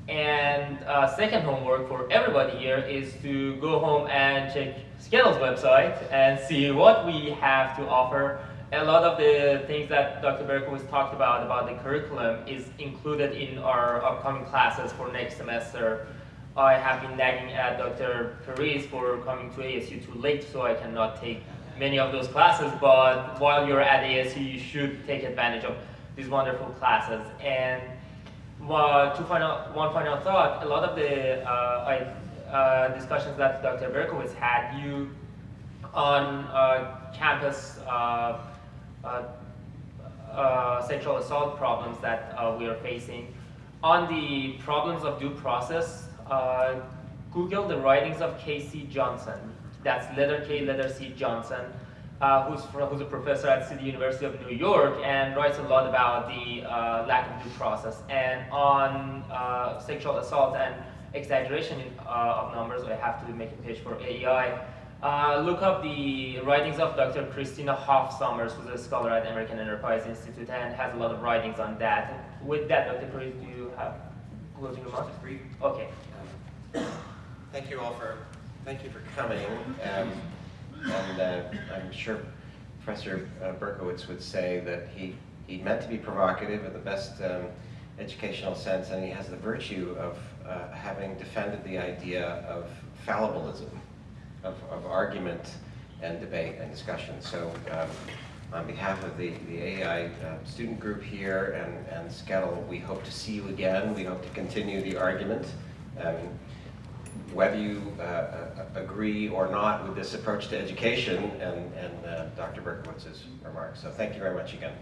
S2: And second homework for everybody here is to go home and check Scale's website and see what we have to offer. A lot of the things that Dr. Berkowitz talked about the curriculum, is included in our upcoming classes for next semester. I have been nagging at Dr. Berkowitz for coming to ASU too late, so I cannot take many of those classes, but while you're at ASU, you should take advantage of these wonderful classes. And one final thought, a lot of the discussions that Dr. Berkowitz had on campus sexual assault problems that we are facing. On the problems of due process, Google the writings of K.C. Johnson. That's letter K, letter C Johnson, who's a professor at City University of New York and writes a lot about the lack of due process. And on sexual assault and exaggeration of numbers, I have to make a page for AEI. Look up the writings of Dr. Christina Hoff Sommers, who's a scholar at American Enterprise Institute and has a lot of writings on that. With that, Dr. Cruz, do you have closing remarks? Okay.
S1: Thank you all for coming. I'm sure Professor Berkowitz would say that he meant to be provocative in the best educational sense, and he has the virtue of having defended the idea of fallibilism, of argument and debate and discussion. So on behalf of the AEI student group here and Skettle, we hope to see you again. We hope to continue the argument. Whether you agree or not with this approach to education and Dr. Berkowitz's remarks. So thank you very much again.